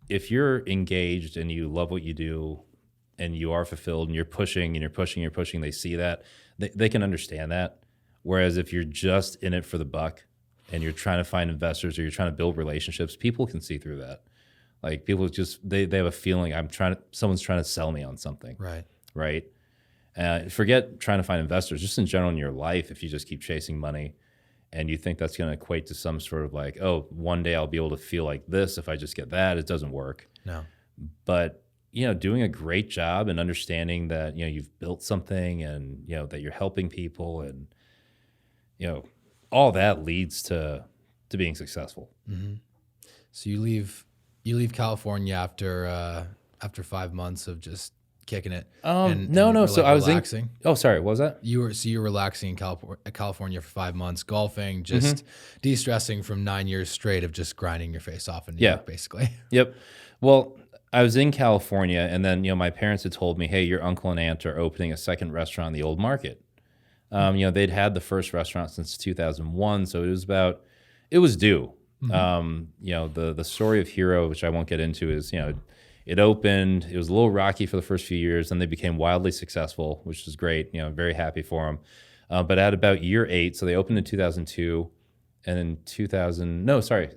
S2: If you're engaged and you love what you do and you are fulfilled and you're pushing and you're pushing, they see that, they can understand that. Whereas if you're just in it for the buck and you're trying to find investors or you're trying to build relationships, people can see through that. Like people just they have a feeling someone's trying to sell me on something.
S1: Right.
S2: Right. Forget trying to find investors, just in general in your life. If you just keep chasing money and you think that's going to equate to some sort of like, oh, one day I'll be able to feel like this if I just get that, it doesn't work.
S1: No.
S2: But, doing a great job and understanding that, you've built something and, that you're helping people and, all that leads to being successful.
S1: Mm-hmm. So you leave California after 5 months of just kicking it.
S2: No. So I was
S1: relaxing.
S2: Oh, sorry. What was that?
S1: You were relaxing in California for 5 months, golfing, just de-stressing from 9 years straight of just grinding your face off in New York, basically.
S2: Yep. Well, I was in California, and then my parents had told me, "Hey, your uncle and aunt are opening a second restaurant in the Old Market." They'd had the first restaurant since 2001, so it was due. The story of Hero, which I won't get into, is it opened. It was a little rocky for the first few years, then they became wildly successful, which was great. Very happy for them. But at about year 8, so they opened in 2002, and in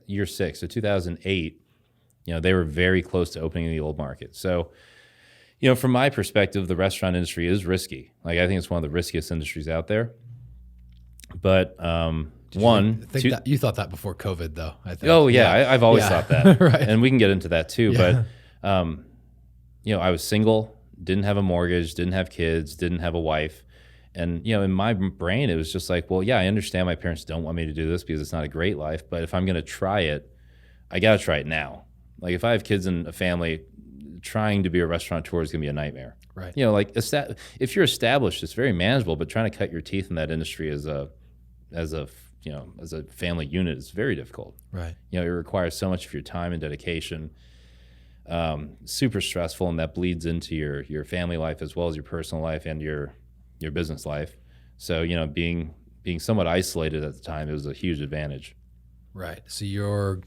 S2: year 6, so 2008, they were very close to opening in the Old Market. So, from my perspective, the restaurant industry is risky. Like I think it's one of the riskiest industries out there. But
S1: you thought that before COVID, though. I think.
S2: Oh yeah, I've always thought that,
S1: right.
S2: And we can get into that too. Yeah. But I was single, didn't have a mortgage, didn't have kids, didn't have a wife, and in my brain it was just like, well, yeah, I understand my parents don't want me to do this because it's not a great life, but if I'm going to try it, I got to try it now. Like if I have kids and a family, trying to be a restaurateur is going to be a nightmare.
S1: Right.
S2: If you're established, it's very manageable, but trying to cut your teeth in that industry as a family unit is very difficult.
S1: Right.
S2: It requires so much of your time and dedication. Super stressful, and that bleeds into your family life as well as your personal life and your business life. So, being somewhat isolated at the time, it was a huge advantage.
S1: Right. So you're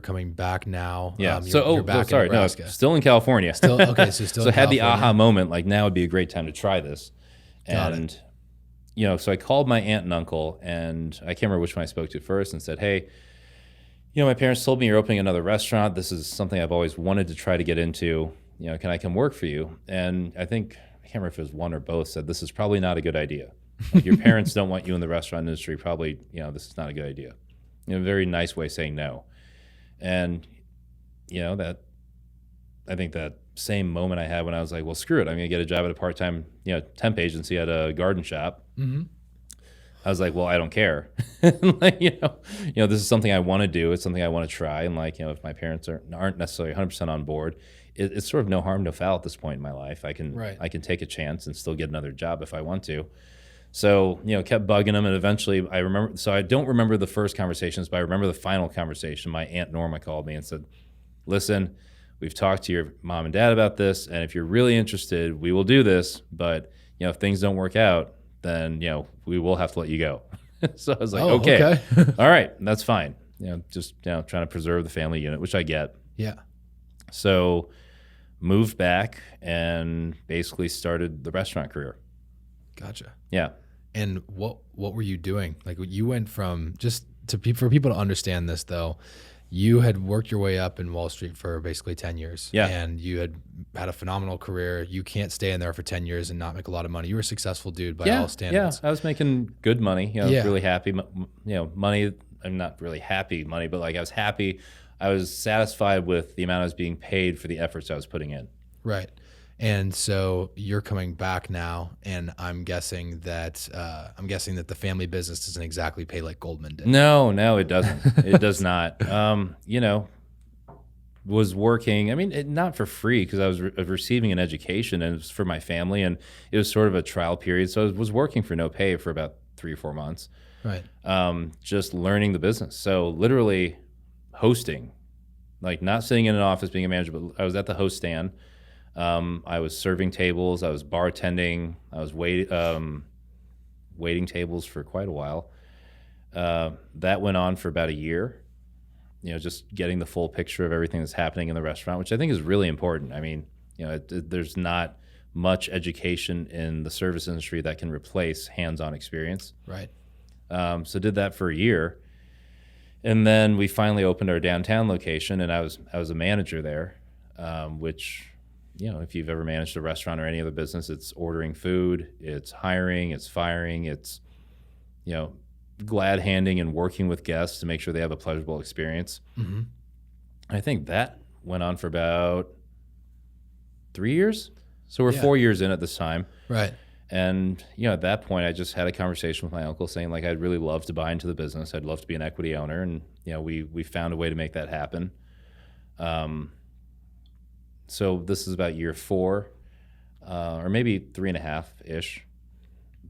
S1: coming back now.
S2: Yeah.
S1: You're back in Nebraska.
S2: No, still in California.
S1: Still okay. So
S2: in had the aha moment, like now would be a great time to try this. And so I called my aunt and uncle, and I can't remember which one I spoke to first, and said, "Hey, my parents told me you're opening another restaurant. This is something I've always wanted to try to get into. Can I come work for you?" And I can't remember if it was one or both, said, "This is probably not a good idea. Like, your parents don't want you in the restaurant industry. Probably, this is not a good idea." A very nice way of saying no. And, that I think that same moment I had when I was like, well, screw it. I'm going to get a job at a part-time, temp agency at a garden shop. Mm-hmm. I was like, well, I don't care. Like, this is something I want to do. It's something I want to try. And like, if my parents aren't necessarily 100% on board, it's sort of no harm, no foul at this point in my life. I can take a chance and still get another job if I want to. So, kept bugging them, and eventually I remember, so I don't remember the first conversations, but I remember the final conversation. My Aunt Norma called me and said, "Listen, we've talked to your mom and dad about this, and if you're really interested, we will do this, but, if things don't work out, then, we will have to let you go." So I was like, okay. All right, that's fine. Just, trying to preserve the family unit, which I get.
S1: Yeah.
S2: So moved back and basically started the restaurant career.
S1: Gotcha.
S2: Yeah.
S1: And what were you doing? Like you went from for people to understand this though, you had worked your way up in Wall Street for basically 10 years.
S2: Yeah.
S1: And you had a phenomenal career. You can't stay in there for 10 years and not make a lot of money. You were a successful dude by all standards.
S2: Yeah. I was making good money. I was really happy. Money, I'm not really happy money, but like I was happy. I was satisfied with the amount I was being paid for the efforts I was putting in.
S1: Right. And so you're coming back now, and I'm guessing that the family business doesn't exactly pay like Goldman did.
S2: No, it doesn't. It does not. Was working. Not for free because I was receiving an education, and it was for my family, and it was sort of a trial period. So I was working for no pay for about 3 or 4 months.
S1: Right.
S2: Just learning the business. So literally hosting, like not sitting in an office being a manager, but I was at the host stand. I was serving tables. I was bartending. I was waiting tables for quite a while. That went on for about a year. Just getting the full picture of everything that's happening in the restaurant, which I think is really important. There's not much education in the service industry that can replace hands-on experience.
S1: Right.
S2: So did that for a year. And then we finally opened our downtown location, and I was a manager there, which, if you've ever managed a restaurant or any other business, it's ordering food, it's hiring, it's firing, it's, glad handing and working with guests to make sure they have a pleasurable experience.
S1: Mm-hmm.
S2: I think that went on for about 3 years. So we're 4 years in at this time.
S1: Right.
S2: And, at that point, I just had a conversation with my uncle saying, like, I'd really love to buy into the business. I'd love to be an equity owner. And, we found a way to make that happen. So this is about year 4, or maybe 3.5-ish.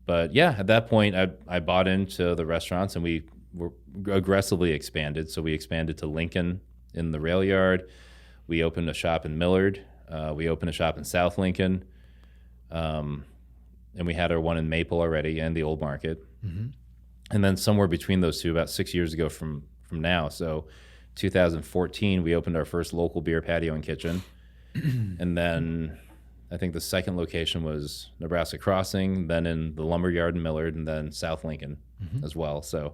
S2: But yeah, at that point, I bought into the restaurants, and we were aggressively expanded. So we expanded to Lincoln in the rail yard. We opened a shop in Millard. We opened a shop in South Lincoln. And we had our one in Maple already and the Old Market.
S1: Mm-hmm.
S2: And then somewhere between those two, about 6 years ago from now, so 2014, we opened our first local beer patio and kitchen. And then I think the second location was Nebraska Crossing, then in the Lumberyard in Millard, and then South Lincoln as well. So,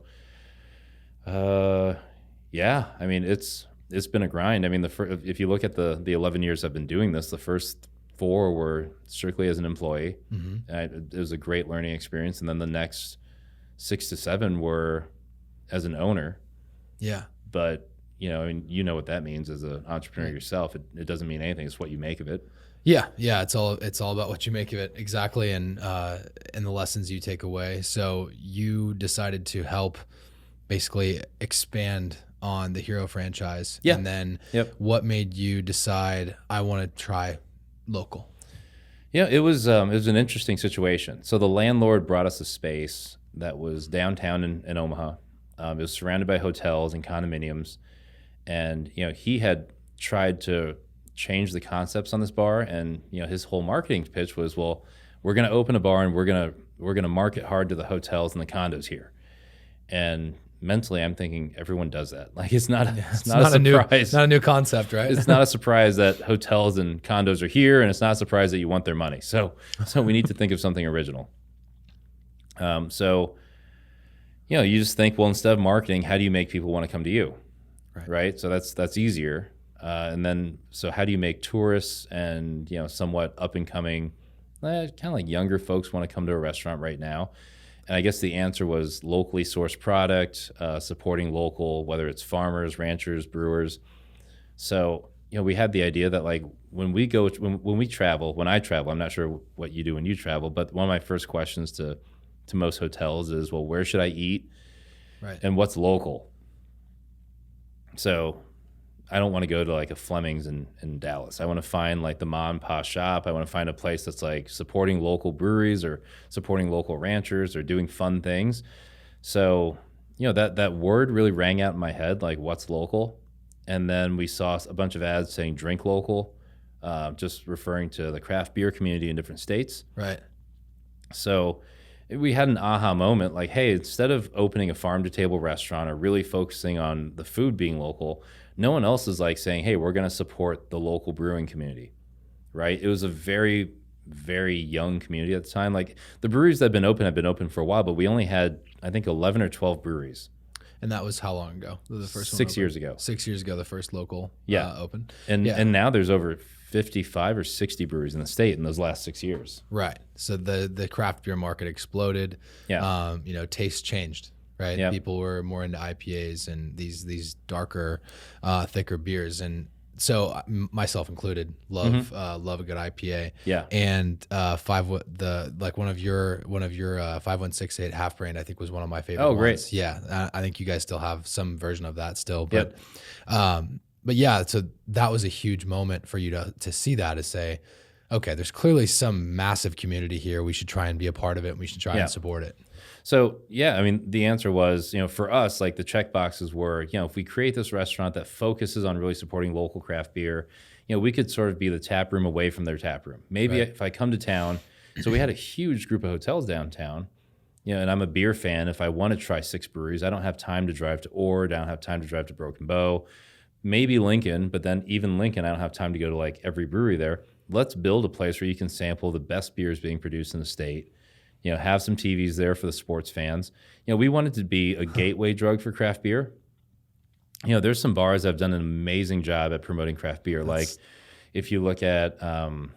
S2: yeah, I mean, it's been a grind. I mean, if you look at the 11 years I've been doing this, the first 4 were strictly as an employee.
S1: Mm-hmm.
S2: It was a great learning experience. And then the next 6 to 7 were as an owner.
S1: Yeah.
S2: But, I mean, what that means as an entrepreneur yourself. It doesn't mean anything. It's what you make of it.
S1: Yeah. It's all about what you make of it. Exactly. And the lessons you take away. So you decided to help basically expand on the Hero franchise.
S2: Yeah.
S1: And then what made you decide I want to try local?
S2: Yeah, it was an interesting situation. So the landlord brought us a space that was downtown in Omaha. It was surrounded by hotels and condominiums. And, he had tried to change the concepts on this bar. And, his whole marketing pitch was, well, we're going to open a bar and we're going to market hard to the hotels and the condos here. And mentally, I'm thinking everyone does that. Like, it's not a surprise.
S1: Not a new concept, right?
S2: It's not a surprise that hotels and condos are here, and it's not a surprise that you want their money. So we need to think of something original. So, you just think, well, instead of marketing, how do you make people want to come to you? Right? So that's easier. And then, so how do you make tourists and, somewhat up and coming, kind of like younger folks want to come to a restaurant right now? And I guess the answer was locally sourced product, supporting local, whether it's farmers, ranchers, brewers. So, we had the idea that, like, when we travel, I'm not sure what you do when you travel, but one of my first questions to most hotels is, well, where should I eat?
S1: Right.
S2: And what's local? So I don't want to go to like a Fleming's in Dallas. I want to find like the mom and pop shop. I want to find a place that's like supporting local breweries or supporting local ranchers or doing fun things. So, that word really rang out in my head, like, what's local? And then we saw a bunch of ads saying drink local, just referring to the craft beer community in different states.
S1: Right.
S2: So we had an aha moment, like, hey, instead of opening a farm to table restaurant or really focusing on the food being local, no one else is like saying, hey, we're going to support the local brewing community, right? It was a very, very young community at the time. Like, the breweries that have been open for a while, but we only had, I think, 11 or 12 breweries.
S1: And that was how long ago? The first
S2: 6 years ago.
S1: 6 years ago, the first local opened.
S2: And now there's over 55 or 60 breweries in the state in those last 6 years.
S1: Right. So the craft beer market exploded.
S2: Yeah.
S1: Taste changed. Right.
S2: Yep.
S1: People were more into IPAs and these darker, thicker beers, and so myself included, love a good IPA.
S2: Yeah.
S1: And one of your 5168 Half Brain, I think, was one of my favorite.
S2: Oh, great.
S1: ones. Yeah. I think you guys still have some version of that still, but but yeah, so that was a huge moment for you to see that, to say, okay, there's clearly some massive community here. We should try and be a part of it. And we should try and support it.
S2: So, yeah, I mean, the answer was, for us, like, the check boxes were, if we create this restaurant that focuses on really supporting local craft beer, we could sort of be the tap room away from their tap room. Maybe if I come to town, so we had a huge group of hotels downtown, and I'm a beer fan. If I want to try 6 breweries, I don't have time to drive to Ord. I don't have time to drive to Broken Bow, maybe Lincoln, but then even Lincoln, I don't have time to go to like every brewery there. Let's build a place where you can sample the best beers being produced in the state. Have some TVs there for the sports fans. We wanted to be a gateway drug for craft beer. You know, there's some bars that have done an amazing job at promoting craft beer. Like if you look at Crescent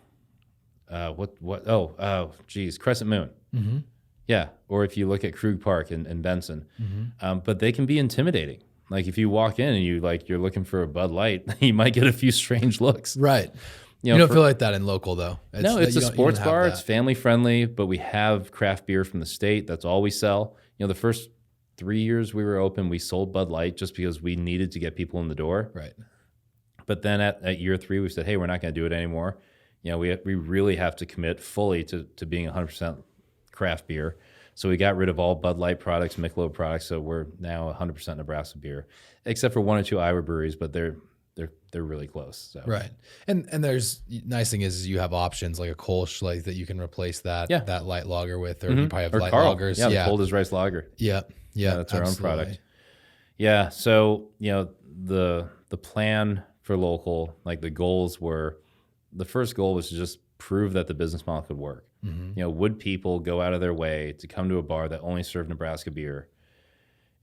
S2: Moon.
S1: Mm-hmm.
S2: Yeah. Or if you look at Krug Park in Benson.
S1: Mm-hmm.
S2: But they can be intimidating. Like if you walk in and you're looking for a Bud Light, you might get a few strange looks.
S1: Right.
S2: You
S1: You
S2: know,
S1: don't feel like that in local though.
S2: no, it's a sports bar.
S1: That.
S2: It's family friendly, but we have craft beer from the state. That's all we sell. You know, the first 3 years we were open, we sold Bud Light just because we needed to get people in the door.
S1: Right.
S2: But then at year 3, we said, hey, we're not going to do it anymore. You know, we really have to commit fully to being 100% craft beer. So we got rid of all Bud Light products, Michelob products. So we're now 100% Nebraska beer, except for 1 or 2 Iowa breweries, but they're really close. So.
S1: Right. And there's nice thing is you have options like a Kolsch like that you can replace that light lager with, or you probably have
S2: Or
S1: light
S2: Carl.
S1: lagers.
S2: Yeah, the cold as rice lager.
S1: Yeah. Yeah.
S2: That's our
S1: absolutely.
S2: own product. Yeah. So, you know, the plan for local, like the goals were, the first goal was to just prove that the business model could work.
S1: Mm-hmm.
S2: You know, would people go out of their way to come to a bar that only served Nebraska beer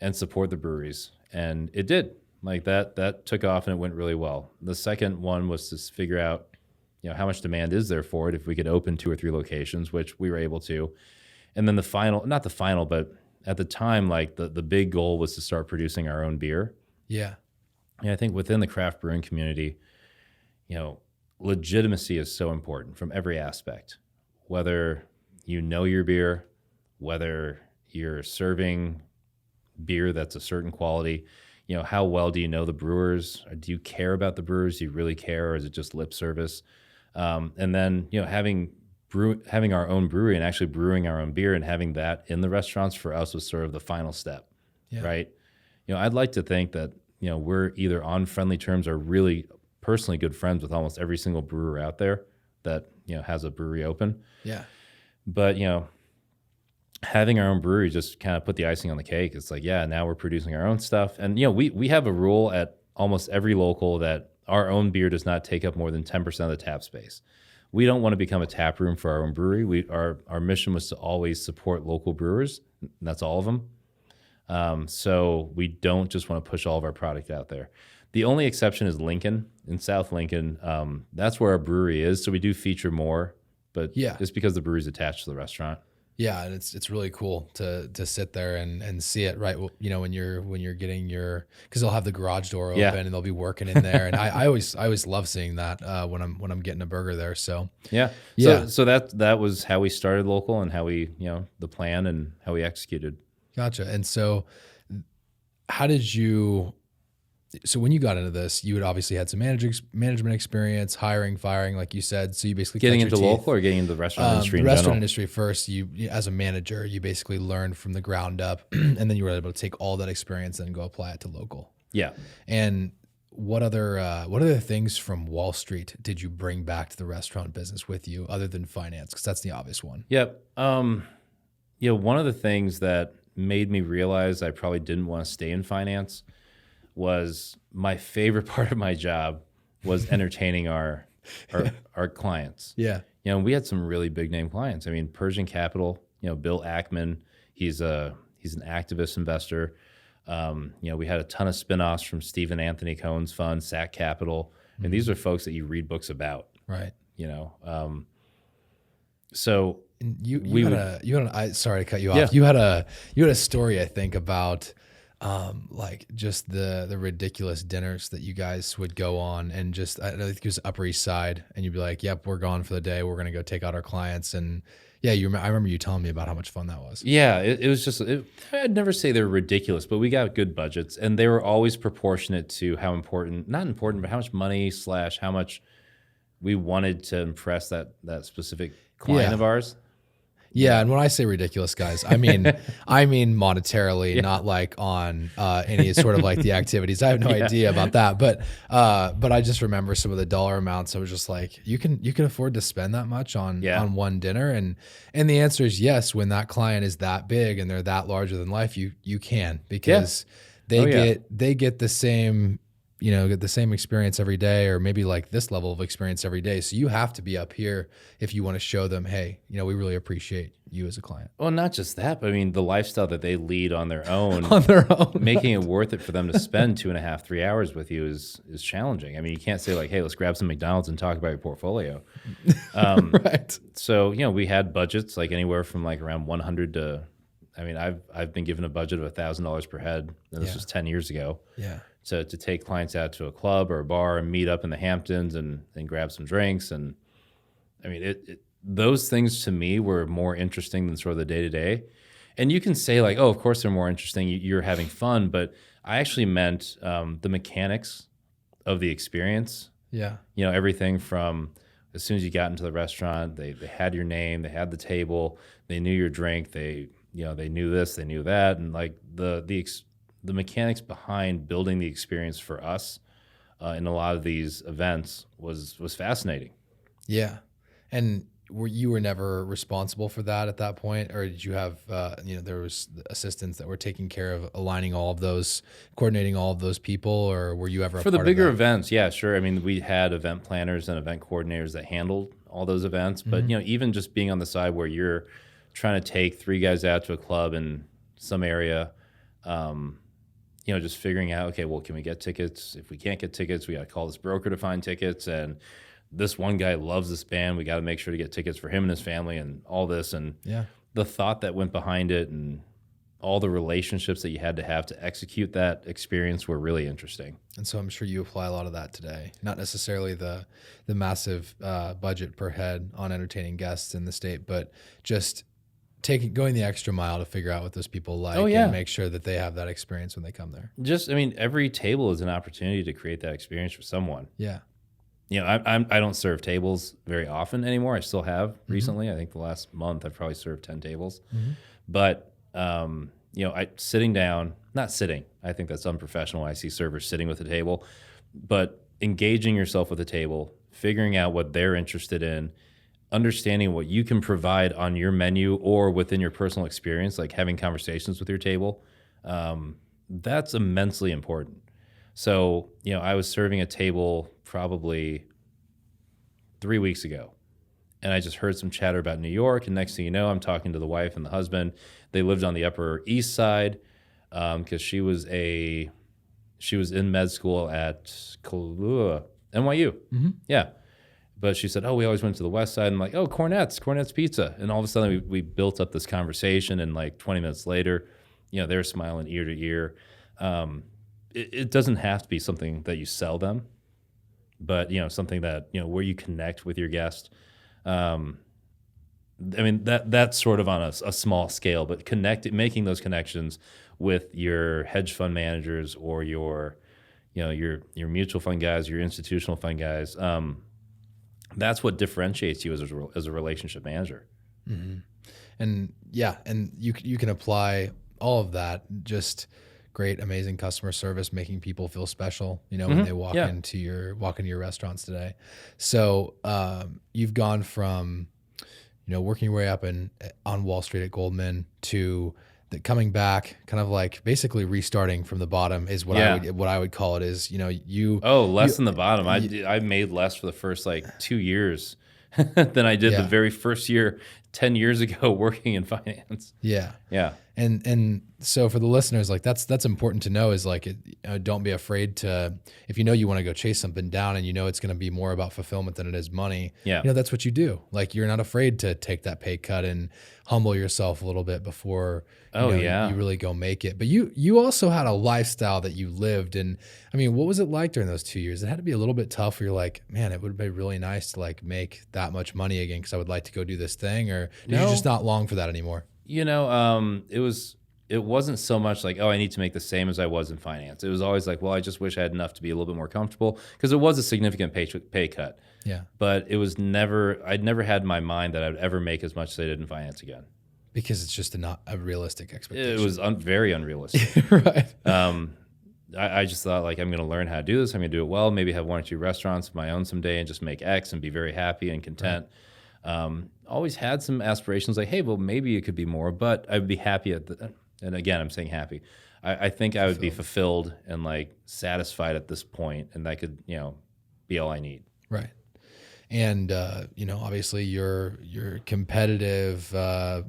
S2: and support the breweries? And it did. Like that took off and it went really well. The second one was to figure out, you know, how much demand is there for it if we could open 2 or 3 locations, which we were able to. And then not the final, but at the time, like the big goal was to start producing our own beer.
S1: Yeah.
S2: And I think within the craft brewing community, you know, legitimacy is so important from every aspect, whether you know your beer, whether you're serving beer that's a certain quality, you know, how well do you know the brewers? Or do you care about the brewers? Do you really care, or is it just lip service? And then, you know, having our own brewery and actually brewing our own beer and having that in the restaurants for us was sort of the final step, right? You know, I'd like to think that, you know, we're either on friendly terms or really personally good friends with almost every single brewer out there that, you know, has a brewery open.
S1: Yeah.
S2: But, you know, having our own brewery just kind of put the icing on the cake. It's like, yeah, now we're producing our own stuff. And, you know, we have a rule at almost every local that our own beer does not take up more than 10% of the tap space. We don't want to become a tap room for our own brewery. Our mission was to always support local brewers. And that's all of them. So we don't just want to push all of our product out there. The only exception is Lincoln, in South Lincoln. That's where our brewery is. So we do feature more, but it's because the brewery's attached to the restaurant.
S1: Yeah, and it's really cool to sit there and see it, right? You know, when you're getting your, because they'll have the garage door open and they'll be working in there, and I always love seeing that when I'm getting a burger there. So
S2: so that was how we started local and how we, you know, the plan and how we executed.
S1: Gotcha. And so, how did you? So when you got into this, you had obviously had some management experience, hiring, firing, like you said. So you basically
S2: getting into local or getting into the restaurant industry in
S1: the restaurant
S2: general?
S1: industry first. You as a manager, you basically learned from the ground up, and then you were able to take all that experience and go apply it to local.
S2: Yeah.
S1: And what other things from Wall Street did you bring back to the restaurant business with you, other than finance? Because that's the obvious one.
S2: Yep. You know, one of the things that made me realize I probably didn't want to stay in finance was my favorite part of my job was entertaining our clients.
S1: Yeah.
S2: You know, we had some really big name clients. I mean, Persian Capital, you know, Bill Ackman, he's an activist investor. You know, we had a ton of spinoffs from Stephen Anthony Cohen's fund, Sac Capital. And these are folks that you read books about.
S1: Right.
S2: You know, so
S1: sorry to cut you off.
S2: Yeah.
S1: You had a story, I think, about like just the ridiculous dinners that you guys would go on, and just I think it was Upper East Side, and you'd be like, "Yep, we're gone for the day. We're gonna go take out our clients." And yeah, I remember you telling me about how much fun that was.
S2: Yeah, it was just. I'd never say they're ridiculous, but we got good budgets, and they were always proportionate to how not important, but how much money / how much we wanted to impress that specific client of ours.
S1: Yeah, and when I say ridiculous, guys, I mean monetarily, not like on any sort of like the activities. I have no idea about that, but I just remember some of the dollar amounts. I was just like, you can afford to spend that much on one dinner, and the answer is yes. When that client is that big and they're that larger than life, you can, because they get the same get the same experience every day, or maybe like this level of experience every day. So you have to be up here if you want to show them, hey, we really appreciate you as a client.
S2: Well, not just that, but I mean, the lifestyle that they lead on their own, making it worth it for them to spend 2.5, 3 hours with you is challenging. I mean, you can't say like, hey, let's grab some McDonald's and talk about your portfolio.
S1: Right.
S2: So, we had budgets like anywhere from like around 100 to, I mean, I've been given a budget of $1,000 per head. And this was 10 years ago.
S1: Yeah.
S2: So to take clients out to a club or a bar and meet up in the Hamptons and grab some drinks. And I mean, those things to me were more interesting than sort of the day-to-day. And you can say like, oh, of course they're more interesting. You're having fun. But I actually meant the mechanics of the experience.
S1: Yeah.
S2: Everything from as soon as you got into the restaurant, they had your name, they had the table, they knew your drink, they knew this, they knew that. And like the mechanics behind building the experience for us in a lot of these events was fascinating.
S1: Yeah. And you were never responsible for that at that point, or did you have, there was assistants that were taking care of aligning all of those, coordinating all of those people, or were you ever
S2: for the bigger events? Yeah, sure. I mean, we had event planners and event coordinators that handled all those events, but even just being on the side where you're trying to take 3 guys out to a club in some area, just figuring out, okay, well, can we get tickets? If we can't get tickets, we got to call this broker to find tickets. And this one guy loves this band. We got to make sure to get tickets for him and his family and all this. And the thought that went behind it and all the relationships that you had to have to execute that experience were really interesting.
S1: And so I'm sure you apply a lot of that today, not necessarily the massive budget per head on entertaining guests in the state, but just going the extra mile to figure out what those people like and make sure that they have that experience when they come there.
S2: Every table is an opportunity to create that experience for someone.
S1: Yeah.
S2: I don't serve tables very often anymore. I still have recently. I think the last month I've probably served 10 tables. But, sitting down, not sitting, I think that's unprofessional. I see servers sitting with a table, but engaging yourself with a table, figuring out what they're interested in, understanding what you can provide on your menu or within your personal experience, like having conversations with your table, that's immensely important. So, I was serving a table probably 3 weeks ago, and I just heard some chatter about New York. And next thing you know, I'm talking to the wife and the husband. They lived on the Upper East Side because she was in med school at NYU. Yeah. But she said, oh, we always went to the West Side. And I'm like, oh, Cornette's Pizza. And all of a sudden we built up this conversation. And like 20 minutes later, they're smiling ear to ear. It doesn't have to be something that you sell them, but something that where you connect with your guest. That's sort of on a small scale, but making those connections with your hedge fund managers or your mutual fund guys, your institutional fund guys. That's what differentiates you as a relationship manager.
S1: And you can apply all of that, just great, amazing customer service, making people feel special, when they walk into your restaurants today. So you've gone from, working your way up on Wall Street at Goldman to coming back, kind of like basically restarting from the bottom is what I would call it. Is
S2: less than the bottom. I made less for the first 2 years than I did the very first year 10 years ago working in finance.
S1: Yeah.
S2: Yeah.
S1: And so for the listeners, that's important to know is don't be afraid to, if you want to go chase something down and it's going to be more about fulfillment than it is money.
S2: Yeah.
S1: That's what you do. You're not afraid to take that pay cut and humble yourself a little bit before you really go make it. But you also had a lifestyle that you lived. And what was it like during those 2 years? It had to be a little bit tough where you're like, man, it would be really nice to make that much money again because I would like to go do this thing. Or did you just not long for that anymore?
S2: It wasn't so much like, oh, I need to make the same as I was in finance. It was always like, well, I just wish I had enough to be a little bit more comfortable because it was a significant pay cut.
S1: Yeah.
S2: But I'd never had in my mind that I'd ever make as much as I did in finance again.
S1: Because it's just not a realistic expectation.
S2: It was very unrealistic.
S1: Right.
S2: I just thought I'm going to learn how to do this. I'm going to do it well, maybe have 1 or 2 restaurants of my own someday and just make X and be very happy and content. Right. Always had some aspirations hey, well, maybe it could be more, but I'd be happy at and again, I'm saying happy. I think I would be fulfilled and like satisfied at this point, and that could, be all I need.
S1: Right. And, obviously you're competitive,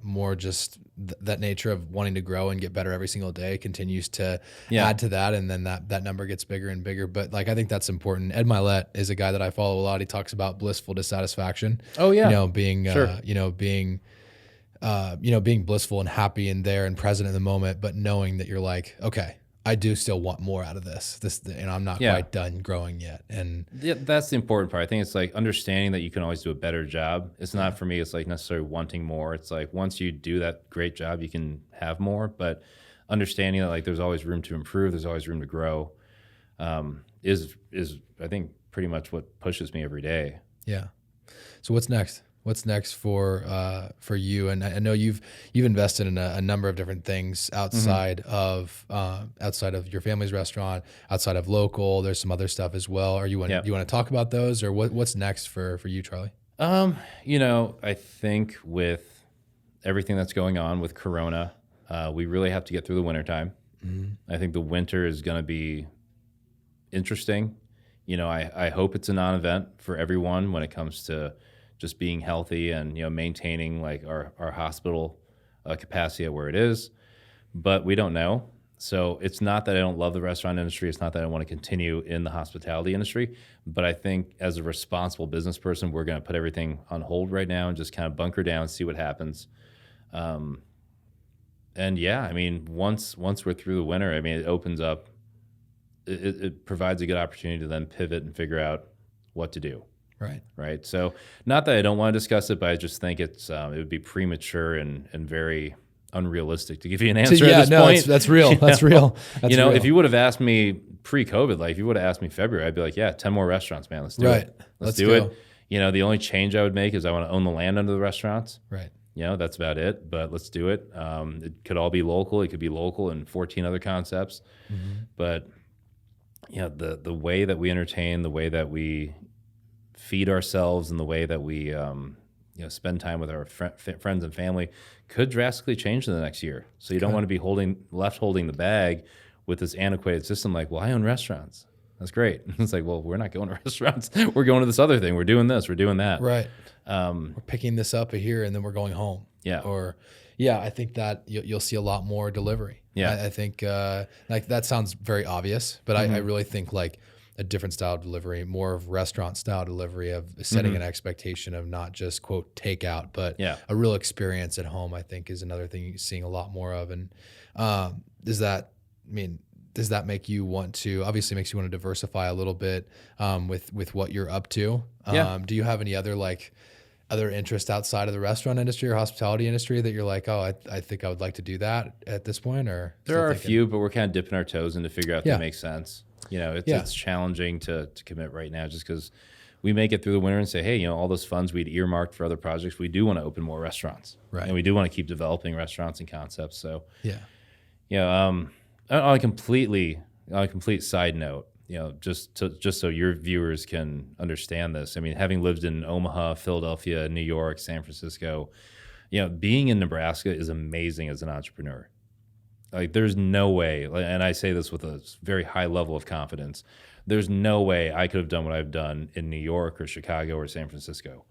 S1: more just that nature of wanting to grow and get better every single day continues to add to that. And then that number gets bigger and bigger. But like, I think that's important. Ed Milet is a guy that I follow a lot. He talks about blissful dissatisfaction.
S2: Oh yeah.
S1: Being,
S2: sure.
S1: Being blissful and happy and there and present in the moment, but knowing that you're like, okay, I do still want more out of this, and I'm not quite done growing yet. And
S2: that's the important part. I think it's like understanding that you can always do a better job. It's not for me. It's like necessarily wanting more. It's like once you do that great job, you can have more, but understanding that like there's always room to improve. There's always room to grow, is I think pretty much what pushes me every day.
S1: Yeah. So what's next? What's next for you? And I know you've invested in a number of different things outside of your family's restaurant, outside of local. There's some other stuff as well. Do you want to talk about those, or what's next for you, Charlie?
S2: I think with everything that's going on with Corona, we really have to get through the wintertime. Mm-hmm. I think the winter is going to be interesting. I hope it's a non-event for everyone when it comes to just being healthy and maintaining like our hospital capacity at where it is, but we don't know. So it's not that I don't love the restaurant industry. It's not that I want to continue in the hospitality industry, but I think as a responsible business person, we're going to put everything on hold right now and just kind of bunker down, see what happens. And yeah, I mean, once we're through the winter, I mean, it opens up. It provides a good opportunity to then pivot and figure out what to do. Right. So not that I don't want to discuss it, but I just think it would be premature and very unrealistic to give you an answer at this point.
S1: That's real. That's real. That's real.
S2: If you would have asked me pre-COVID, like if you would have asked me February, I'd be like, yeah, 10 more restaurants, man. Let's do it. Let's do it. The only change I would make is I want to own the land under the restaurants.
S1: Right.
S2: That's about it, but let's do it. It could all be local. It could be local and 14 other concepts. Mm-hmm. But the way that we entertain, the way that we feed ourselves, and the way that we spend time with our friends and family could drastically change in the next year. So you don't want to be left holding the bag with this antiquated system like, well, I own restaurants. That's great. It's like, well, we're not going to restaurants. We're going to this other thing. We're doing this. We're doing that.
S1: Right. We're picking this up here and then we're going home.
S2: Yeah.
S1: I think that you'll see a lot more delivery.
S2: Yeah.
S1: I think like that sounds very obvious, but I really think like a different style of delivery, more of restaurant style delivery, of setting an expectation of not just quote takeout, but a real experience at home, I think is another thing you're seeing a lot more of. And does that make you want to, obviously makes you want to diversify a little bit with what you're up to? Do you have any other other interest outside of the restaurant industry or hospitality industry that you're like, oh, I think I would like to do that at this point? Or
S2: there are a few, but we're kind of dipping our toes in to figure out if that makes sense. It's challenging to commit right now just because we may get through the winter and say, hey, all those funds we'd earmarked for other projects, we do want to open more restaurants. Right. And we do want to keep developing restaurants and concepts. So, on a complete side note, just so your viewers can understand this. I mean, having lived in Omaha, Philadelphia, New York, San Francisco, being in Nebraska is amazing as an entrepreneur. Like there's no way, and I say this with a very high level of confidence, there's no way I could have done what I've done in New York or Chicago or San Francisco,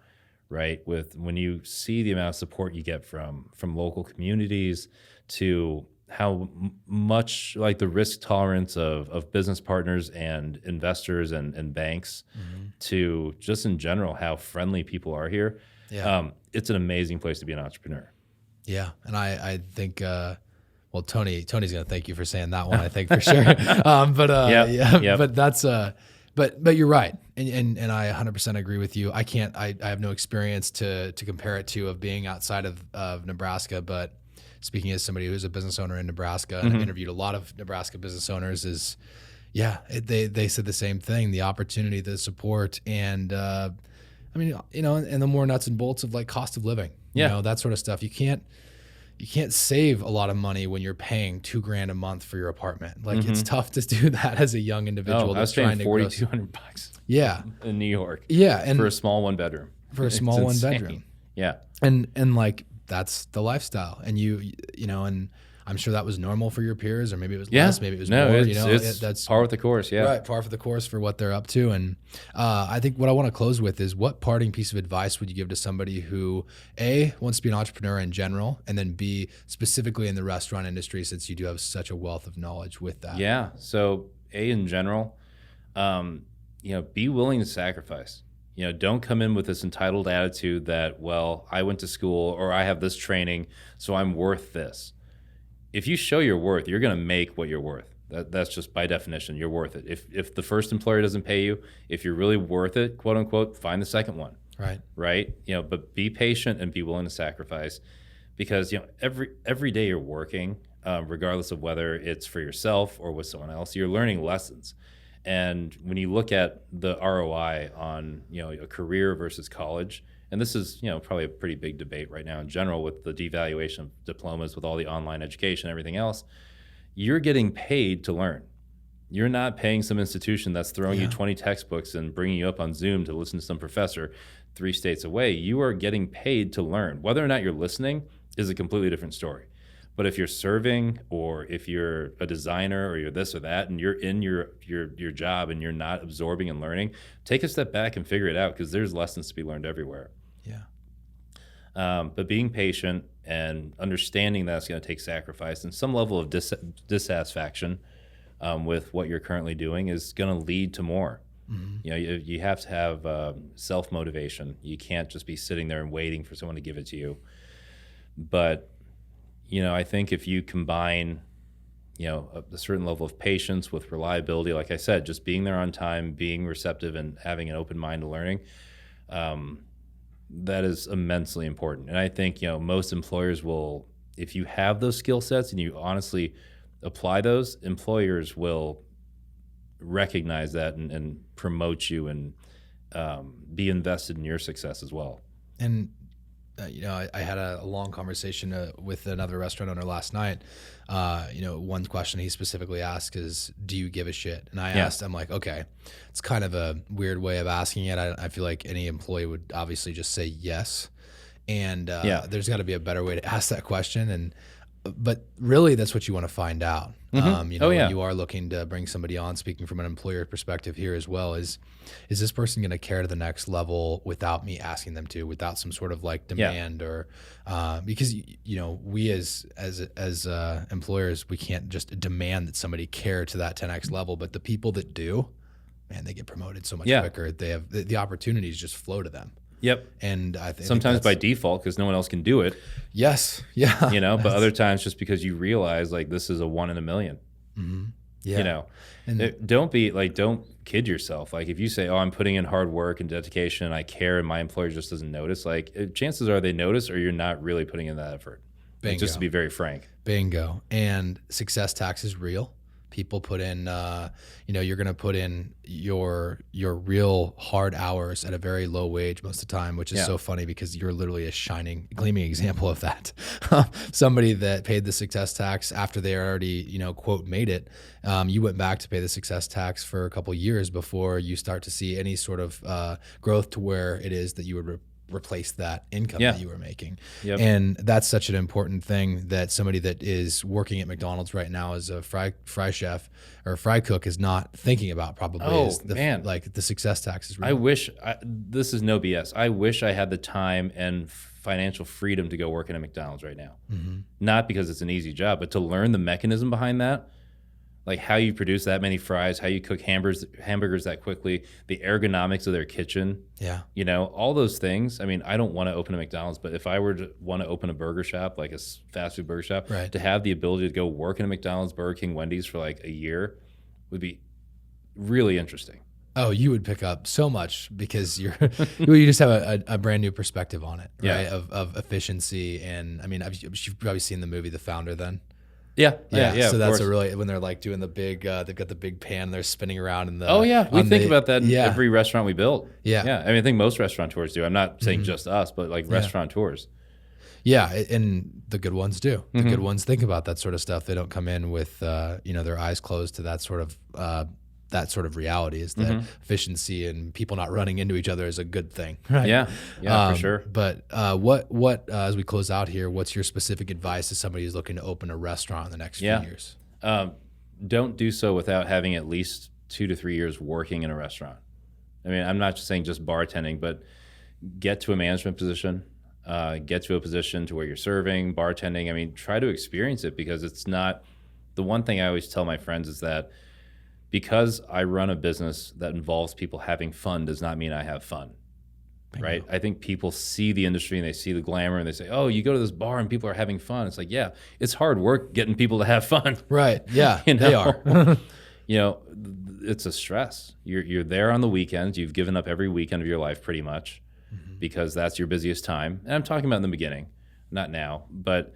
S2: right? When you see the amount of support you get from local communities, to how much like the risk tolerance of business partners and investors and banks, to just in general, how friendly people are here. Yeah. It's an amazing place to be an entrepreneur. Yeah.
S1: And I think, well, Tony's going to thank you for saying that one, I think for sure. But that's, but you're right. And I 100% agree with you. I have no experience to compare it to of being outside of Nebraska, but speaking as somebody who's a business owner in Nebraska, and I've interviewed a lot of Nebraska business owners, they said the same thing, the opportunity, the support, and and the more nuts and bolts of like cost of living, that sort of stuff. You can't save a lot of money when you're paying $2,000 a month for your apartment. Like it's tough to do that as a young individual.
S2: I was paying $4,200.
S1: Yeah,
S2: in New York.
S1: Yeah, and
S2: for a small one bedroom.
S1: Bedroom.
S2: Yeah,
S1: and like that's the lifestyle. And and I'm sure that was normal for your peers, or maybe it was
S2: Yeah.
S1: less, maybe it was
S2: No,
S1: more.
S2: it's
S1: That's
S2: par with the course. Yeah.
S1: right, par for the course for what they're up to. And I think what I want to close with is, what parting piece of advice would you give to somebody who A, wants to be an entrepreneur in general, and then B, specifically in the restaurant industry, since you do have such a wealth of knowledge with that?
S2: Yeah. So A, in general, be willing to sacrifice. Don't come in with this entitled attitude that, well, I went to school or I have this training, so I'm worth this. If you show your worth, you're going to make what you're worth. That's just by definition, you're worth it. If the first employer doesn't pay you, if you're really worth it, quote unquote, find the second one. Right. But be patient and be willing to sacrifice, because every day you're working, regardless of whether it's for yourself or with someone else, you're learning lessons. And when you look at the ROI on a career versus college, and this is probably a pretty big debate right now in general with the devaluation of diplomas, with all the online education, everything else, you're getting paid to learn. You're not paying some institution that's throwing you 20 textbooks and bringing you up on Zoom to listen to some professor 3 states away. You are getting paid to learn. Whether or not you're listening is a completely different story. But if you're serving, or if you're a designer, or you're this or that, and you're in your job and you're not absorbing and learning, take a step back and figure it out, because there's lessons to be learned everywhere. But being patient and understanding that it's going to take sacrifice and some level of dissatisfaction with what you're currently doing is going to lead to more. You have to have self-motivation. You can't just be sitting there and waiting for someone to give it to you. But I think if you combine, a certain level of patience with reliability, like I said, just being there on time, being receptive, and having an open mind to learning, that is immensely important. And I think, most employers will, if you have those skill sets and you honestly apply those, employers will recognize that and promote you and be invested in your success as well.
S1: And I had a long conversation with another restaurant owner last night. One question he specifically asked is, do you give a shit? And I asked, I'm like, okay, it's kind of a weird way of asking it. I feel like any employee would obviously just say yes. And there's got to be a better way to ask that question. But really, that's what you want to find out. When you are looking to bring somebody on, speaking from an employer perspective here as well, is this person going to care to the next level without me asking them to, without some sort of like demand or because we as employers, we can't just demand that somebody care to that 10x level, but the people that do, man, they get promoted so much quicker. They have the opportunities just flow to them.
S2: Yep.
S1: And I think
S2: sometimes by default, because no one else can do it.
S1: Yes. Yeah.
S2: But other times just because you realize like this is a 1 in a million.
S1: Mm-hmm. Yeah.
S2: And don't kid yourself. Like if you say, oh, I'm putting in hard work and dedication and I care and my employer just doesn't notice, like chances are they notice, or you're not really putting in that effort. Bingo. Just to be very frank.
S1: Bingo. And success tax is real. People put in, you're going to put in your real hard hours at a very low wage most of the time, which is so funny because you're literally a gleaming example of that. Somebody that paid the success tax after they already, quote, made it, you went back to pay the success tax for a couple of years before you start to see any sort of growth to where it is that you would replace that income that you were making. Yep. And that's such an important thing that somebody that is working at McDonald's right now as a fry chef or fry cook is not thinking about probably. Like the success tax is real.
S2: This is no BS. I wish I had the time and financial freedom to go work in a McDonald's right now. Mm-hmm. Not because it's an easy job, but to learn the mechanism behind that. Like how you produce that many fries, how you cook hamburgers that quickly, the ergonomics of their kitchen. Yeah. All those things. I mean, I don't want to open a McDonald's, but if I were to want to open a burger shop, like a fast food burger shop, to have the ability to go work in a McDonald's, Burger King, Wendy's for like a year would be really interesting.
S1: Oh, you would pick up so much because you just have a brand new perspective on it, right? Of efficiency. And I mean, you've probably seen the movie The Founder then.
S2: Yeah.
S1: So that's when they're like doing the big, they've got the big pan, they're spinning around in the.
S2: Oh yeah, we think about that in every restaurant we build. Yeah. I mean, I think most restaurateurs do. I'm not saying just us, but like restaurateurs.
S1: Yeah, and the good ones do. The good ones think about that sort of stuff. They don't come in with, their eyes closed to that sort of that sort of reality, is that efficiency and people not running into each other is a good thing, right?
S2: Yeah, for sure.
S1: But what as we close out here, what's your specific advice to somebody who's looking to open a restaurant in the next few years?
S2: Don't do so without having at least 2 to 3 years working in a restaurant. I mean, I'm not just saying just bartending, but get to a management position, get to a position to where you're serving, bartending. I mean, try to experience it, because it's not, the one thing I always tell my friends is that because I run a business that involves people having fun does not mean I have fun, right? I think people see the industry and they see the glamour and they say, oh, you go to this bar and people are having fun. It's like, yeah, it's hard work getting people to have fun.
S1: Right. Yeah,
S2: you know?
S1: they are.
S2: You know, it's a stress. You're there on the weekends. You've given up every weekend of your life pretty much because that's your busiest time. And I'm talking about in the beginning, not now, but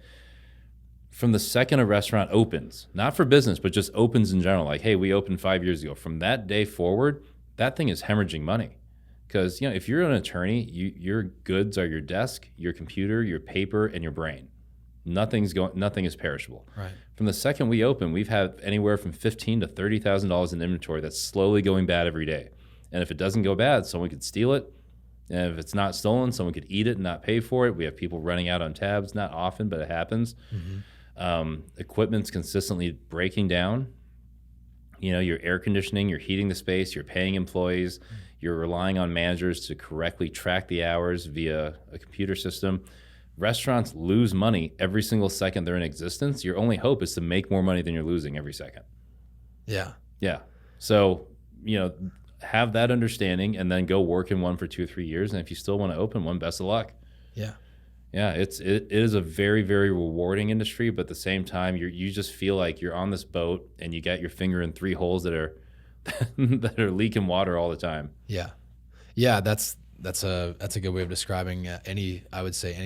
S2: from the second a restaurant opens, not for business, but just opens in general, like, hey, we opened 5 years ago. From that day forward, that thing is hemorrhaging money. Because, you know, if you're an attorney, your goods are your desk, your computer, your paper, and your brain. Nothing is perishable. Right. From the second we open, we've had anywhere from $15,000 to $30,000 in inventory that's slowly going bad every day. And if it doesn't go bad, someone could steal it. And if it's not stolen, someone could eat it and not pay for it. We have people running out on tabs, not often, but it happens. Equipment's consistently breaking down. You know, your air conditioning, you're heating the space, you're paying employees, you're relying on managers to correctly track the hours via a computer system. Restaurants lose money every single second they're in existence. Your only hope is to make more money than you're losing every second. Yeah. Yeah. So, you know, have that understanding and then go work in one for 2 or 3 years. And if you still want to open one, best of luck. Yeah. Yeah, it is a very, very rewarding industry, but at the same time, you just feel like you're on this boat and you got your finger in 3 holes that are that are leaking water all the time. Yeah, yeah, that's a good way of describing any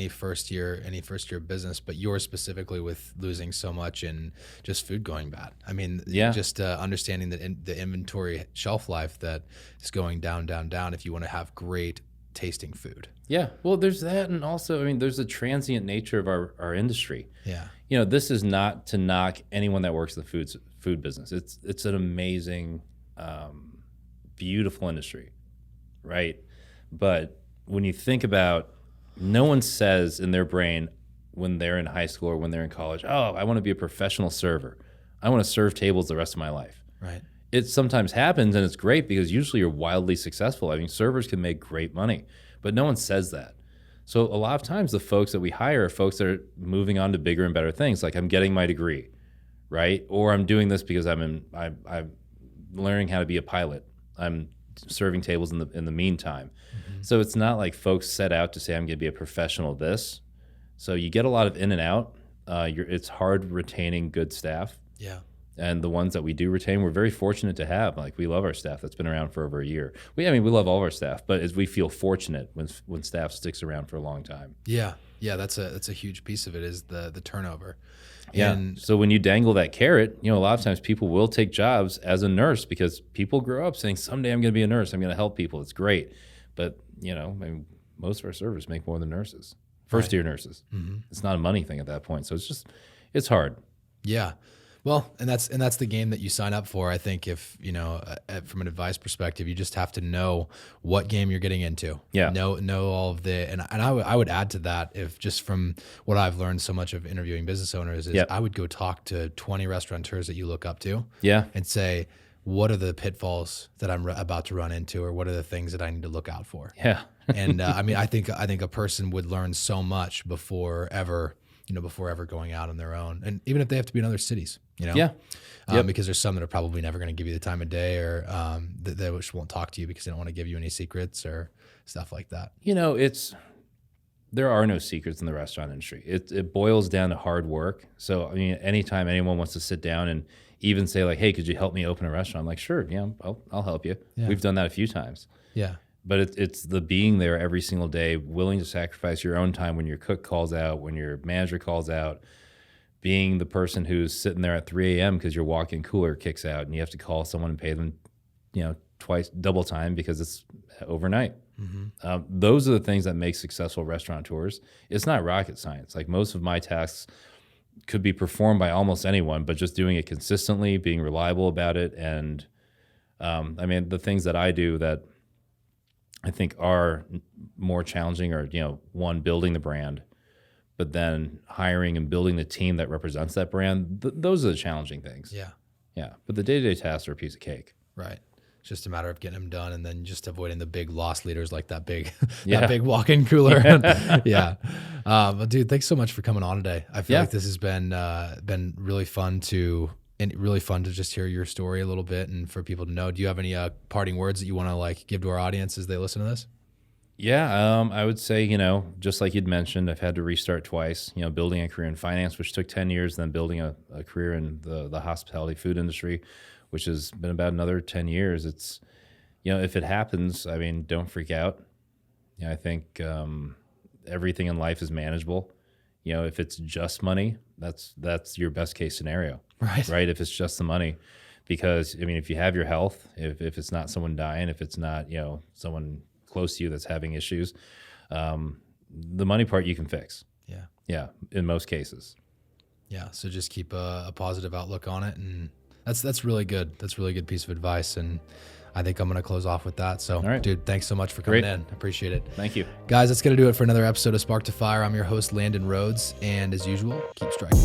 S2: first year business, but yours specifically with losing so much and just food going bad. I mean, just understanding that the inventory shelf life that is going down, down, down. If you want to have great tasting food. Yeah. Well, there's that. And also, I mean, there's the transient nature of our industry. Yeah. You know, this is not to knock anyone that works in the food business. It's an amazing, beautiful industry, right? But when you think about, no one says in their brain when they're in high school or when they're in college, oh, I want to be a professional server. I want to serve tables the rest of my life. Right. It sometimes happens, and it's great because usually you're wildly successful. I mean, servers can make great money, but no one says that. So a lot of times the folks that we hire are folks that are moving on to bigger and better things, like I'm getting my degree, right? Or I'm doing this because I'm learning how to be a pilot. I'm serving tables in the meantime. So it's not like folks set out to say I'm going to be a professional this. So you get a lot of in and out. It's hard retaining good staff. Yeah. And the ones that we do retain, we're very fortunate to have. Like, we love our staff that's been around for over a year. We love all of our staff, but we feel fortunate when staff sticks around for a long time. Yeah, yeah, that's a huge piece of it, is the turnover. Yeah. And so when you dangle that carrot, you know, a lot of times people will take jobs as a nurse because people grow up saying, someday I'm going to be a nurse. I'm going to help people. It's great, but you know, I mean, most of our servers make more than nurses, first-year nurses. It's not a money thing at that point, so it's hard. Yeah. Well, and that's the game that you sign up for. I think if, you know, from an advice perspective, you just have to know what game you're getting into. Yeah. Know all of and I would add to that, if just from what I've learned so much of interviewing business owners, is I would go talk to 20 restaurateurs that you look up to. Yeah. And say, what are the pitfalls that I'm about to run into, or what are the things that I need to look out for? Yeah. And I mean, I think a person would learn so much before ever going out on their own, and even if they have to be in other cities, you know. Yeah. Because there's some that are probably never going to give you the time of day, or they just won't talk to you because they don't want to give you any secrets or stuff like that. You know, there are no secrets in the restaurant industry. It boils down to hard work. So, I mean, anytime anyone wants to sit down and even say like, hey, could you help me open a restaurant? I'm like, sure, yeah, I'll help you. Yeah. We've done that a few times. Yeah. But it's the being there every single day, willing to sacrifice your own time when your cook calls out, when your manager calls out, being the person who's sitting there at 3 a.m. because your walk-in cooler kicks out and you have to call someone and pay them, you know, double time because it's overnight. Those are the things that make successful restaurateurs. It's not rocket science. Like, most of my tasks could be performed by almost anyone, but just doing it consistently, being reliable about it, and I mean, the things that I do that I think are more challenging are, one, building the brand, but then hiring and building the team that represents that brand. Those are the challenging things.
S1: Yeah.
S2: Yeah. But the day-to-day tasks are a piece of cake.
S1: Right. It's just a matter of getting them done and then just avoiding the big loss leaders like that big,
S2: Yeah.
S1: that big walk-in cooler. Yeah. But dude, thanks so much for coming on today. I feel like this has been really fun to just hear your story a little bit and for people to know. Do you have any parting words that you want to like give to our audience as they listen to this?
S2: Yeah, I would say, just like you'd mentioned, I've had to restart twice, building a career in finance, which took 10 years, then building a career in the hospitality food industry, which has been about another 10 years. It's, if it happens, I mean, don't freak out. I think everything in life is manageable. If it's just money, that's your best case scenario, right? If it's just the money, because, I mean, if you have your health, if it's not someone dying, if it's not, someone close to you that's having issues, the money part you can fix. Yeah, in most cases.
S1: Yeah, so just keep a positive outlook on it, and that's really good. That's a really good piece of advice, and I think I'm going to close off with that. So, dude, thanks so much for coming in. I appreciate it.
S2: Thank you.
S1: Guys, that's going to do it for another episode of Spark to Fire. I'm your host, Landon Rhodes, and as usual, keep striking.